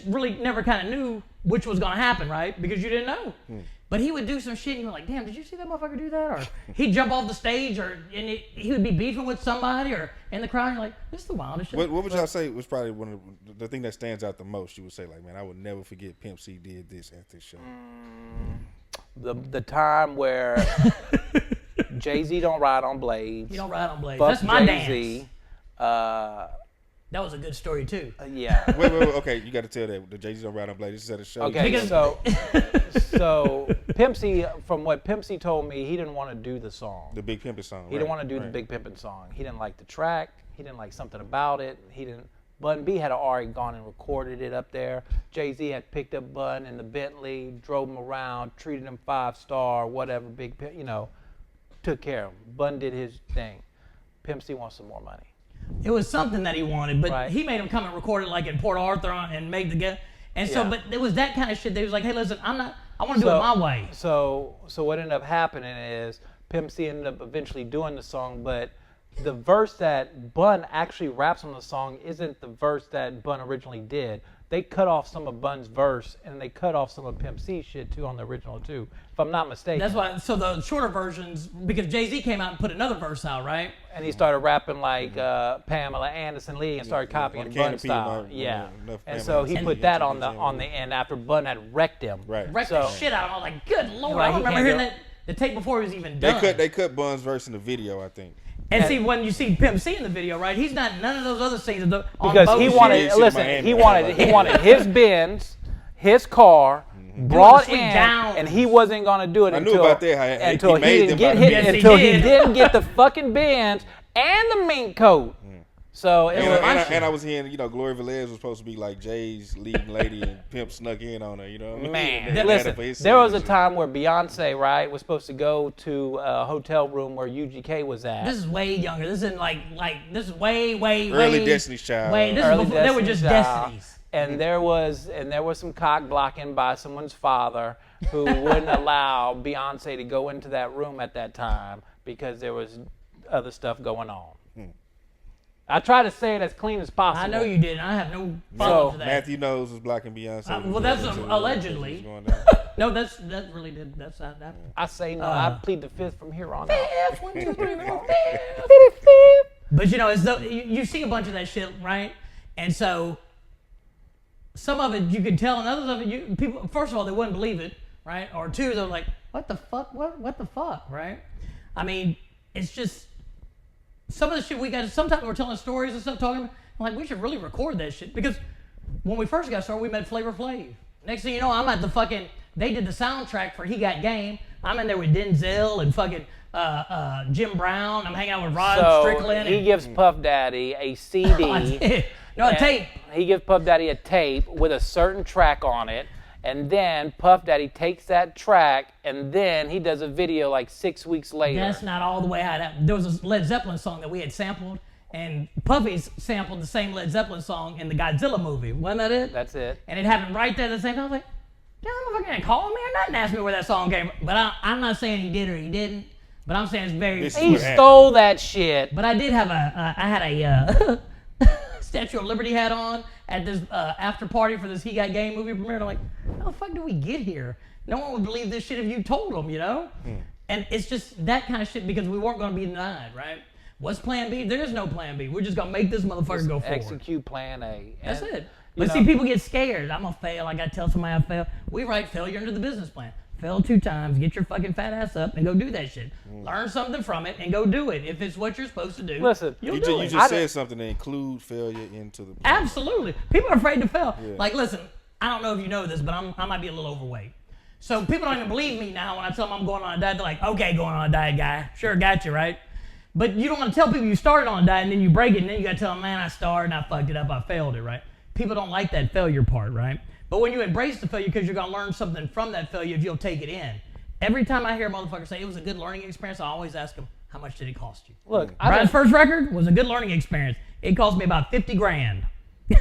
really never kind of knew which was going to happen, right? Because you didn't know. But he would do some shit and you were like, damn, did you see that motherfucker do that? Or he'd jump off the stage he would be beefing with somebody or in the crowd and you're like, this is the wildest shit. What would y'all say was probably one of the thing that stands out the most? You would say, like, man, I would never forget Pimp C did this at this show. The time where Jay-Z don't ride on blades. He don't ride on blades. Fuck That's my Jay-Z. dance. That was a good story too. Yeah. Wait. Okay, you got to tell that. The Jay-Z don't ride on blades. This is at a show. Okay, so Pimp C, from what Pimp C told me, he didn't want to do the song. The Big Pimpin' song. He didn't want to do the Big Pimpin' song. He didn't like the track. He didn't like something about it. Bun B had already gone and recorded it up there. Jay-Z had picked up Bun in the Bentley, drove him around, treated him 5-star, whatever, took care of him. Bun did his thing. Pimp C wants some more money. It was something that he wanted, but Right. he made him come and record it like in Port Arthur and make the get. And so, Yeah. but it was that kind of shit. They was like, hey, listen, I want to do it my way. So what ended up happening is Pimp C ended up eventually doing the song, but the verse that Bun actually raps on the song isn't the verse that Bun originally did. They cut off some of Bun's verse and they cut off some of Pimp C's shit too on the original too, if I'm not mistaken. That's why. So the shorter versions, because Jay-Z came out and put another verse out, right? And he started rapping like Pamela Anderson Lee and started copying on Bun Canopy, style. enough And Pamela so he Anderson put Lee that on on the end after Bun had wrecked him. Right. Wrecked So- the shit out of him. I was like, good lord, Like, I he remember can't hearing do- that the tape before he was even done. They cut Bun's verse in the video, I think. And see, when you see Pimp C in the video, right? He's not none of those other scenes. Because he wanted, Shit, listen, Miami. he wanted his Benz, his car, brought Sweet in, down. and he wasn't gonna do it I knew until about that. until He made he didn't them get by hit, the Yes, he until he did. didn't get the fucking Benz and the mink coat. So it was, And I was hearing, Gloria Velez was supposed to be like Jay's leading lady, and Pimp snuck in on her. You know, what I mean? man, They had her for listen, his there was a scene. time where Beyonce, right, was supposed to go to a hotel room where UGK was at. This is way younger. This isn't like this is way Early Destiny's Child. Way, this Early is before, they were just Destiny's Child. Destinies. And there was some cock blocking by someone's father who wouldn't allow Beyonce to go into that room at that time because there was other stuff going on. I try to say it as clean as possible. I know you did. I have no follow to that. Matthew Knowles was blocking Beyonce. Well, that's What was allegedly. going down. No, that really did. That's not that. I say no. I plead the fifth from here on out. Fifth, 1, 2, 3, 4, fifth. But it's you see a bunch of that shit, right? And so some of it you could tell, and others of it people. First of all, they wouldn't believe it, right? Or two, they're like, "What the fuck? What the fuck?" Right? I mean, it's just some of the shit we got, sometimes we're telling stories and stuff, talking, I'm like, we should really record that shit. Because when we first got started, we met Flavor Flav. Next thing you know, I'm at the fucking, they did the soundtrack for He Got Game. I'm in there with Denzel and fucking Jim Brown. I'm hanging out with Rod Strickland. He gives Puff Daddy a CD. No, a tape. He gives Puff Daddy a tape with a certain track on it. And then Puff Daddy takes that track, and then he does a video like 6 weeks later. That's not all the way how that. There was a Led Zeppelin song that we had sampled, and Puffy's sampled the same Led Zeppelin song in the Godzilla movie. Wasn't that it? That's it. And it happened right there at the same time. I was like, damn, motherfucker didn't call me or nothing, ask me where that song came from. But I'm not saying he did or he didn't, but I'm saying it's very... He stole that shit. But I did have I had a Statue of Liberty hat on at this after party for this He Got Game movie premiere. I'm like, how the fuck did we get here? No one would believe this shit if you told them, you know? And it's just that kind of shit because we weren't going to be denied, right? What's plan B? There is no plan B. We're just going to make this motherfucker go forward. Execute plan A. That's it. But see, people get scared. I'm going to fail. I got to tell somebody I failed. We write failure into the business plan. Fail 2 times, get your fucking fat ass up and go do that shit. Learn something from it and go do it. If it's what you're supposed to do, listen, you'll You do it. just said something to include failure into the plan. Absolutely. People are afraid to fail. Yeah. Like, listen, I don't know if you know this, but I might be a little overweight. So people don't even believe me now when I tell them I'm going on a diet. They're like, okay, going on a diet, guy. Sure, got you, right? But you don't want to tell people you started on a diet and then you break it and then you got to tell them, man, I started and I fucked it up, I failed it, right? People don't like that failure part, right? But when you embrace the failure because you're going to learn something from that failure if you'll take it in. Every time I hear a motherfucker say it was a good learning experience, I always ask them, how much did it cost you? Look, Brad's first record was a good learning experience. It cost me about 50 grand.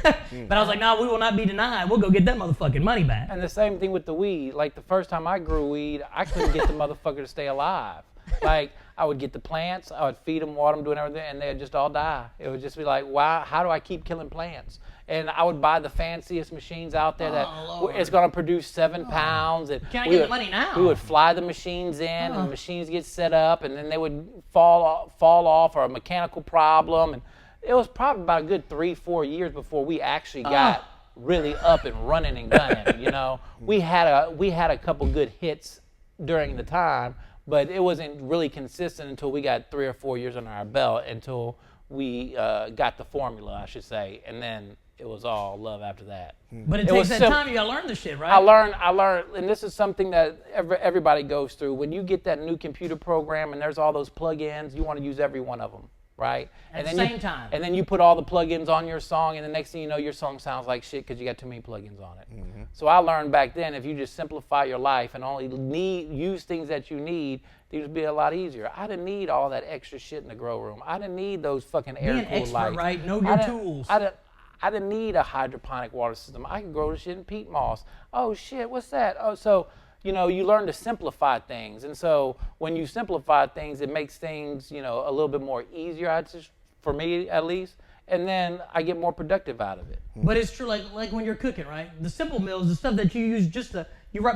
But I was like, no, we will not be denied. We'll go get that motherfucking money back. And the same thing with the weed. Like the first time I grew weed, I couldn't get the motherfucker to stay alive. Like I would get the plants, I would feed them, water them, doing everything, and they'd just all die. It would just be like, wow, how do I keep killing plants? And I would buy the fanciest machines out there that it's going to produce 7 pounds. And Can I get the money now? We would fly the machines in, and the machines get set up, and then they would fall off or a mechanical problem. And it was probably about a good 3-4 years before we actually got really up and running and gunning. You know, we had a couple good hits during the time, but it wasn't really consistent until we got 3 or 4 years under our belt until we got the formula, I should say, and then it was all love after that. But it takes that time. You gotta learn the shit, right? I learned, and this is something that everybody goes through. When you get that new computer program and there's all those plugins, you want to use every one of them, right? At the same time. And then you put all the plugins on your song, and the next thing you know, your song sounds like shit because you got too many plugins on it. So I learned back then, if you just simplify your life and only use things that you need, things would be a lot easier. I didn't need all that extra shit in the grow room. I didn't need those fucking air-cooled lights. Right? Know your tools. I didn't need a hydroponic water system. I could grow the shit in peat moss. Oh shit, what's that? Oh, so you learn to simplify things, and so when you simplify things, it makes things a little bit more easier. For me at least, and then I get more productive out of it. But it's true, like when you're cooking, right? The simple meals, the stuff that you use just to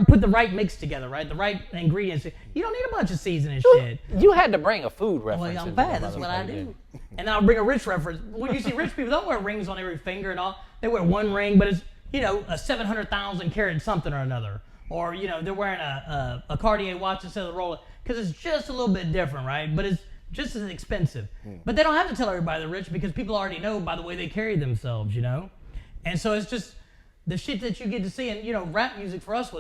put the right mix together, right? The right ingredients. You don't need a bunch of seasoning shit. You had to bring a food reference. Well, I'm bad. That's what I do. And then I'll bring a rich reference. When you see rich people, don't wear rings on every finger and all. They wear one ring, but it's a 700,000 carat something or another. Or they're wearing a Cartier watch instead of the Rolex because it's just a little bit different, right? But it's just as expensive. But they don't have to tell everybody they're rich because people already know by the way they carry themselves, And so it's just the shit that you get to see. And, rap music for us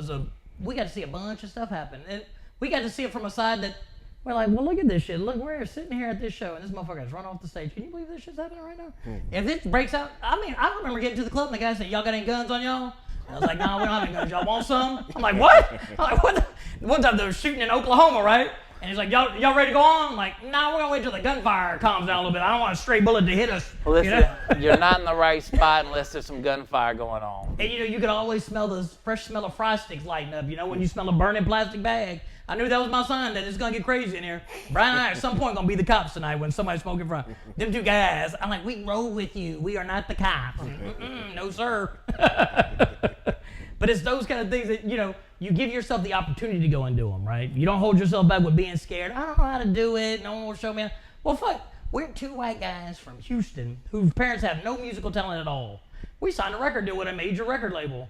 we got to see a bunch of stuff happen. And we got to see it from a side that we're like, well, look at this shit. Look, we're sitting here at this show and this motherfucker has run off the stage. Can you believe this shit's happening right now? If this breaks out, I remember getting to the club and the guy said, y'all got any guns on y'all? And I was like, no, we don't have any guns. Y'all want some? I'm like, what? One time they were shooting in Oklahoma, right? And he's like, y'all ready to go on? I'm like, nah, we're gonna wait till the gunfire calms down a little bit. I don't want a stray bullet to hit us. Well, listen, you're not in the right spot unless there's some gunfire going on. And you can always smell the fresh smell of fry sticks lighting up. When you smell a burning plastic bag. I knew that was my sign that it's gonna get crazy in here. Brian and I at some point gonna be the cops tonight when somebody's smoking in front. Them 2 guys, I'm like, we roll with you. We are not the cops. No, sir. But it's those kind of things that, you give yourself the opportunity to go and do them, right? You don't hold yourself back with being scared. I don't know how to do it. No one will show me. Well, fuck. We're 2 white guys from Houston whose parents have no musical talent at all. We signed a record deal with a major record label.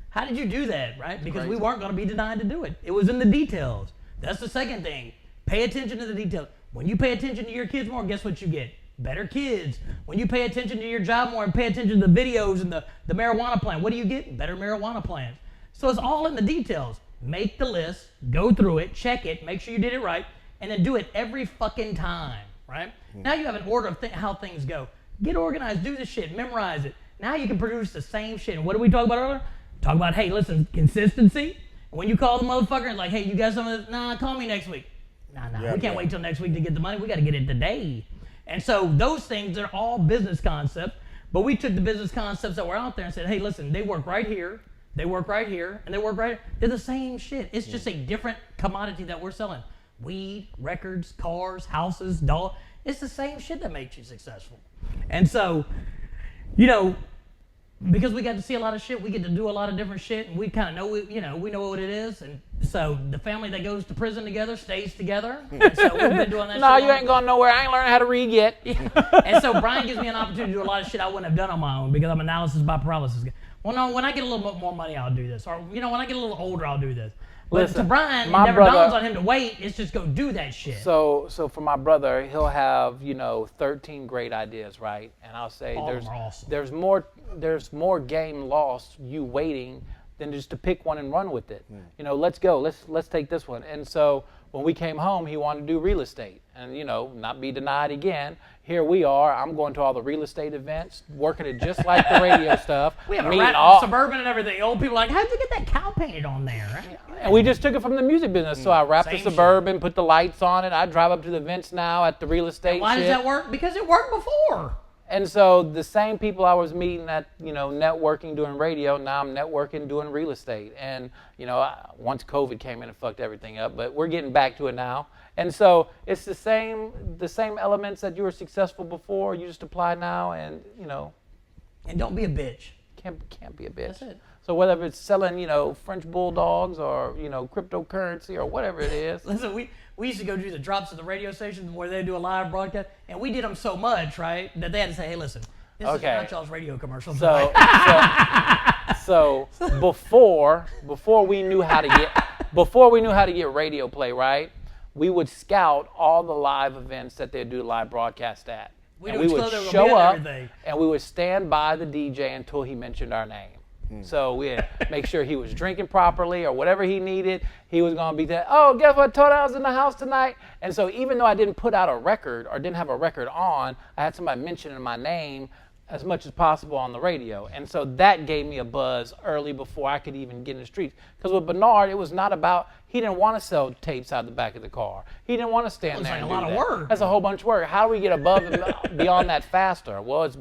How did you do that, right? Because we weren't going to be denied to do it. It was in the details. That's the second thing. Pay attention to the details. When you pay attention to your kids more, guess what you get? Better kids. When you pay attention to your job more and pay attention to the videos and the marijuana plant, what do you get? Better marijuana plants. So it's all in the details. Make the list, go through it, check it, make sure you did it right, and then do it every fucking time, right? Now you have an order of how things go. Get organized, do this shit, memorize it. Now you can produce the same shit. And what did we talk about earlier? Talk about, hey, listen, consistency. When you call the motherfucker and like, hey, you got some of this? Nah, call me next week. Nah, we can't wait till next week to get the money. We got to get it today. And so those things are all business concepts. But we took the business concepts that were out there and said, hey, listen, they work right here. They work right here, and they work right here. They're the same shit. It's just a different commodity that we're selling. Weed, records, cars, houses, dogs. It's the same shit that makes you successful. And so, because we got to see a lot of shit, we get to do a lot of different shit, and we kind of know, we know what it is. And so the family that goes to prison together stays together. And so we've been doing that No, shit. you ain't going nowhere. I ain't learning how to read yet. And so Brian gives me an opportunity to do a lot of shit I wouldn't have done on my own because I'm analysis by paralysis. Well, no, when I get a little bit more money, I'll do this. Or, when I get a little older, I'll do this. But Listen, to Brian, it my never brother- dawns on him to wait. It's just go do that shit. So for my brother, he'll have 13 great ideas, right? And I'll say All of them are awesome. there's more game lost you waiting than just to pick one and run with it. Let's go. Let's take this one. And so when we came home, he wanted to do real estate, and not be denied again. Here we are. I'm going to all the real estate events, working it just like the radio stuff. We have meeting a Suburban and everything. Old people are like, how'd you get that cow painted on there? And we just took it from the music business. So I wrapped the Same Suburban, put the lights on it. I drive up to the events now at the real estate Why shit. does that work? Because it worked before. And so the same people I was meeting at, networking doing radio, now I'm networking doing real estate. And, once COVID came in and fucked everything up, but we're getting back to it now. And so it's the same elements that you were successful before, you just apply now and, And don't be a bitch. can't be a bitch. That's it. So whether it's selling, French bulldogs or, cryptocurrency or whatever it is. Listen, we used to go do the drops at the radio station where they do a live broadcast, and we did them so much, right, that they had to say, hey, listen, this is not y'all's radio commercial. So before we knew how to get radio play, right, we would scout all the live events that they'd do live broadcast at. We and knew we which would club they were show gonna up be at everything. and we would stand by the DJ until he mentioned our name. So we'd make sure he was drinking properly or whatever he needed. He was going to be there. Oh, guess what? Tony was in the house tonight. And so even though I didn't put out a record or didn't have a record on, I had somebody mentioning my name as much as possible on the radio. And so that gave me a buzz early before I could even get in the streets. Because with Bernard, it was not about, he didn't want to sell tapes out the back of the car. He didn't want to stand there like and a lot do of that. work. That's a whole bunch of work. How do we get above and beyond that faster? Well, it's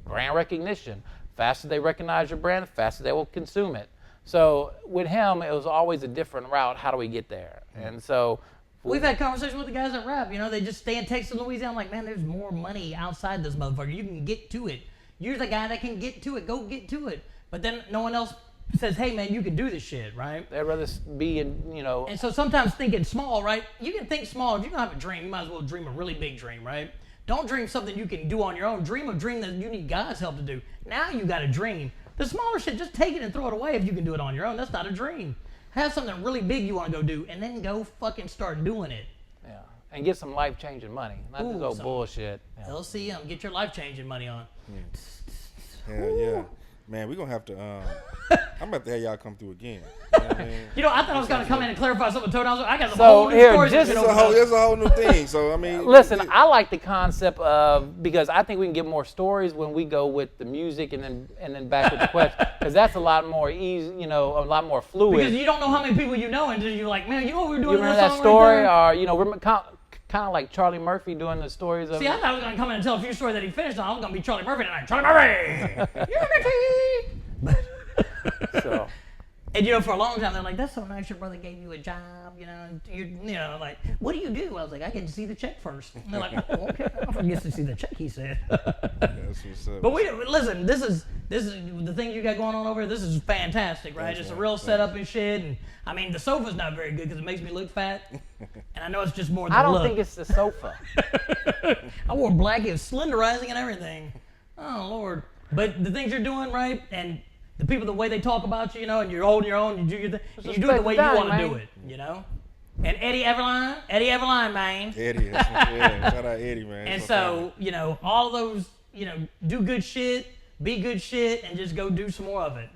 brand recognition. Faster they recognize your brand, faster they will consume it. So with him, it was always a different route. How do we get there? And so We've had conversations with the guys that rap. They just stay in Texas, Louisiana. I'm like, man, there's more money outside this motherfucker. You can get to it. You're the guy that can get to it. Go get to it. But then no one else says, hey, man, you can do this shit, right? they'd rather be in, And so sometimes thinking small, right? You can think small. If you're going to have a dream, you might as well dream a really big dream, right? Don't dream something you can do on your own. Dream a dream that you need God's help to do. Now you got a dream. The smaller shit, just take it and throw it away if you can do it on your own. That's not a dream. Have something really big you want to go do, and then go fucking start doing it. yeah, and get some life-changing money, not Ooh, just go some bullshit. Yeah. LCM, get your life-changing money on. Hell yeah. Man, we're going to have to, I'm about to have y'all come through again. You know what I mean? I thought I was going to come in and clarify something with Toad. I got some So, whole new here, stories. just- we can It's open up. a whole new thing. So, I mean. Listen, I like the concept of, because I think we can get more stories when we go with the music and then back with the questions, because that's a lot more easy, a lot more fluid. Because you don't know how many people you know, and you're like, man, you know what we were doing You remember this that song story? right there? Or, we're kind of like Charlie Murphy doing the stories of. See, I thought I was going to come in and tell a few stories that he finished on. I was going to be Charlie Murphy tonight. Charlie Murphy! You're Murphy! So, And for a long time they're like, "That's so nice, your brother gave you a job." Like, "What do you do?" I was like, "I get to see the check first." And they're like, "Oh, okay, I get to see the check," he said. That's what's up. But listen. This is the thing you got going on over here. This is fantastic, right? It's a real setup and shit. And I mean, the sofa's not very good because it makes me look fat. And I know it's just more than I don't look. think it's the sofa. I wore black. It was slenderizing and everything. Oh Lord! But the things you're doing, right? And the people, the way they talk about you, and you're holding your own, you do your thing, and you do it the way you want to do it, And Eddie Everline, man. Eddie, yeah, shout out Eddie, man. And That's so, all those, do good shit, be good shit, and just go do some more of it.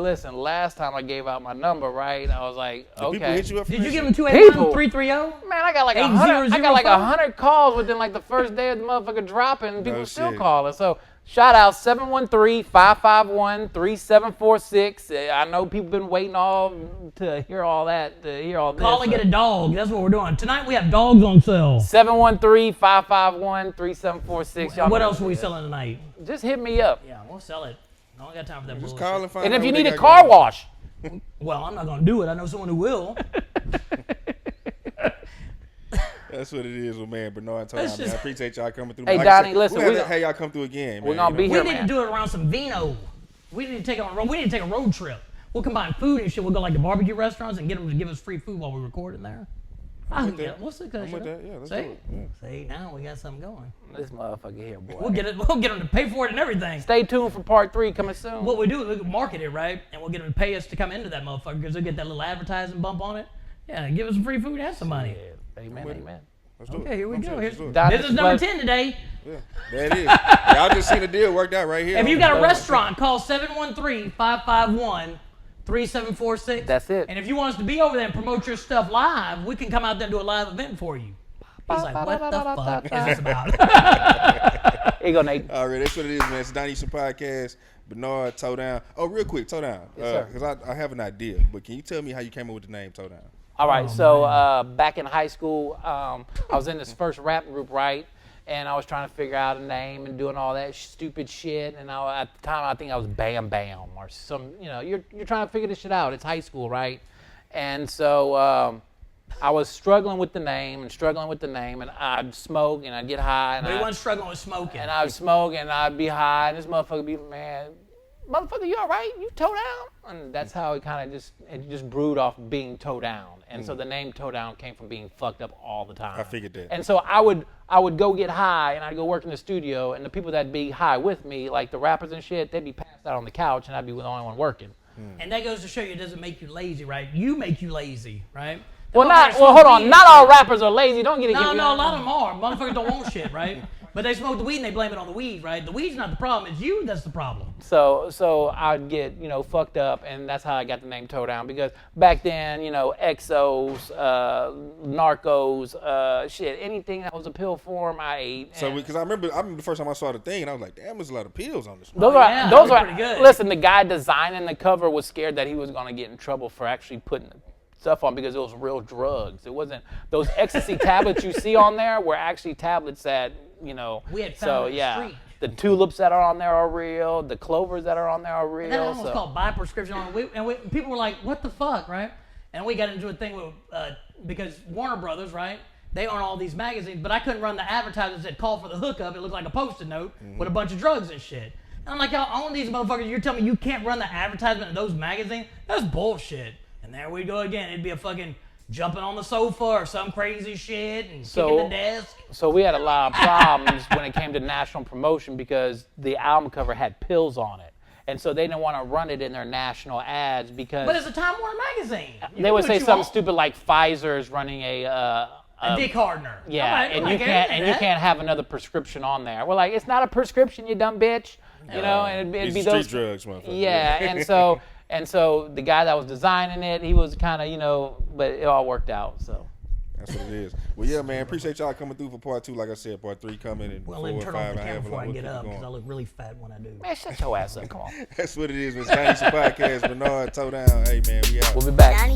Listen, last time I gave out my number, right? I was like, okay. People hit you up for Did you that give them shit? 281-330? Man, I got like 8004? 100 calls within like the first day of the motherfucker dropping, and people No still shit. calling. So shout out 713-551-3746. I know people been waiting to hear all that, to hear all this. Call and get a dog. That's what we're doing. Tonight we have dogs on sale. 713-551-3746. Y'all What know- else are we selling tonight? Just hit me up. Yeah, we'll sell it. I don't got time for that Just bullshit. call and find And out if you what they need a got car going on. wash, Well, I'm not going to do it. I know someone who will. That's what it is with man Bernard told That's me. I just- appreciate y'all coming through. Hey, Like I Donnie, said, listen, we'll we- have to have y'all come through again, man. we're gonna be We here, need man. to do it around some vino. We need to take a road trip. We'll combine food and shit. We'll go like to barbecue restaurants and get them to give us free food while we record in there. with that. What's the I'm with that. Yeah, let's See? do it. Yeah. See, now we got something going. This motherfucker here, boy. We'll get them to pay for it and everything. Stay tuned for part 3 coming soon. What we do is we market it, right? And we'll get them to pay us to come into that motherfucker because they'll get that little advertising bump on it. Yeah, give us some free food and some money. Amen, amen. Let's do Okay, it. here we I'm go. serious, Here's let's do it. Donnie, business number 10 today. Yeah, there it is. Y'all just seen the deal worked out right here. If you got a restaurant, call 713-551-3746. That's it. And if you want us to be over there and promote your stuff live, we can come out there and do a live event for you. He's like, what the fuck is this about? Here you go, Nate. All right, that's what it is, man. It's Donnie Houston Podcast. Bernard, Toe Down. Oh, real quick, Toe Down. Yes, sir. Because I have an idea, but can you tell me how you came up with the name Toe Down? All right, so back in high school, I was in this first rap group, right? And I was trying to figure out a name and doing all that stupid shit. And at the time, I think I was Bam Bam or some, you're trying to figure this shit out. It's high school, right? And so I was struggling with the name, and I'd smoke and I'd get high. And But he wasn't struggling with smoking. And I'd smoke and I'd be high, and this motherfucker would be, man, motherfucker, you all right? You toe down? And that's how it kind of just brewed off being toe down. And so the name toe down came from being fucked up all the time. I figured that. And so I would go get high, and I'd go work in the studio, and the people that'd be high with me, like the rappers and shit, they'd be passed out on the couch, and I'd be the only one working. And that goes to show you it doesn't make you lazy, right? You make you lazy, right? Well, hold on. Not all rappers are lazy. Don't get it. No, a lot of them are. Motherfuckers don't want shit, right? But they smoke the weed and they blame it on the weed, right? The weed's not the problem. It's you that's the problem. So I'd get, fucked up, and that's how I got the name Toe Down, because back then, Exos, Narcos, shit, anything that was a pill form, I ate. So, because I remember the first time I saw the thing, and I was like, damn, there's a lot of pills on this one. Those yeah, those they're are pretty good. Listen, the guy designing the cover was scared that he was going to get in trouble for actually putting stuff on, because it was real drugs. It wasn't those ecstasy tablets you see on there were actually tablets that, We had found so on the yeah. street. The tulips that are on there are real. The clovers that are on there are real. And that almost so. called buy prescription on it. And people were like, what the fuck, right? And we got into a thing with, because Warner Brothers, right? They own all these magazines, but I couldn't run the advertisements that call for the hookup. It looked like a Post-it note with a bunch of drugs and shit. And I'm like, y'all own these motherfuckers. You're telling me you can't run the advertisement in those magazines? That's bullshit. And there we go again. It'd be a fucking jumping on the sofa or some crazy shit and kicking the desk. So we had a lot of problems when it came to national promotion, because the album cover had pills on it. And so they didn't want to run it in their national ads, because But it's a Time Warner magazine. You they can would do say what you something want. stupid like Pfizer's running a Dick Hardner. yeah, All right, and I you get can't it, and that. you can't have another prescription on there. We're like, it's not a prescription, you dumb bitch. And it'd These be street those drugs, motherfucker. Yeah, and so the guy that was designing it, he was kind of, but it all worked out. So That's what it is. Well, yeah, man. Appreciate y'all coming through for part 2. Like I said, part 3 coming in. Well, 4 let me or turn 5 off the and a camera half. before I We'll get keep it up because I going. look really fat when I do. man, shut your ass up. Come on. That's what it is. It's Donnie Houston Podcast. Bernard, Toe Down. Hey, man, we out. We'll be back. Donnie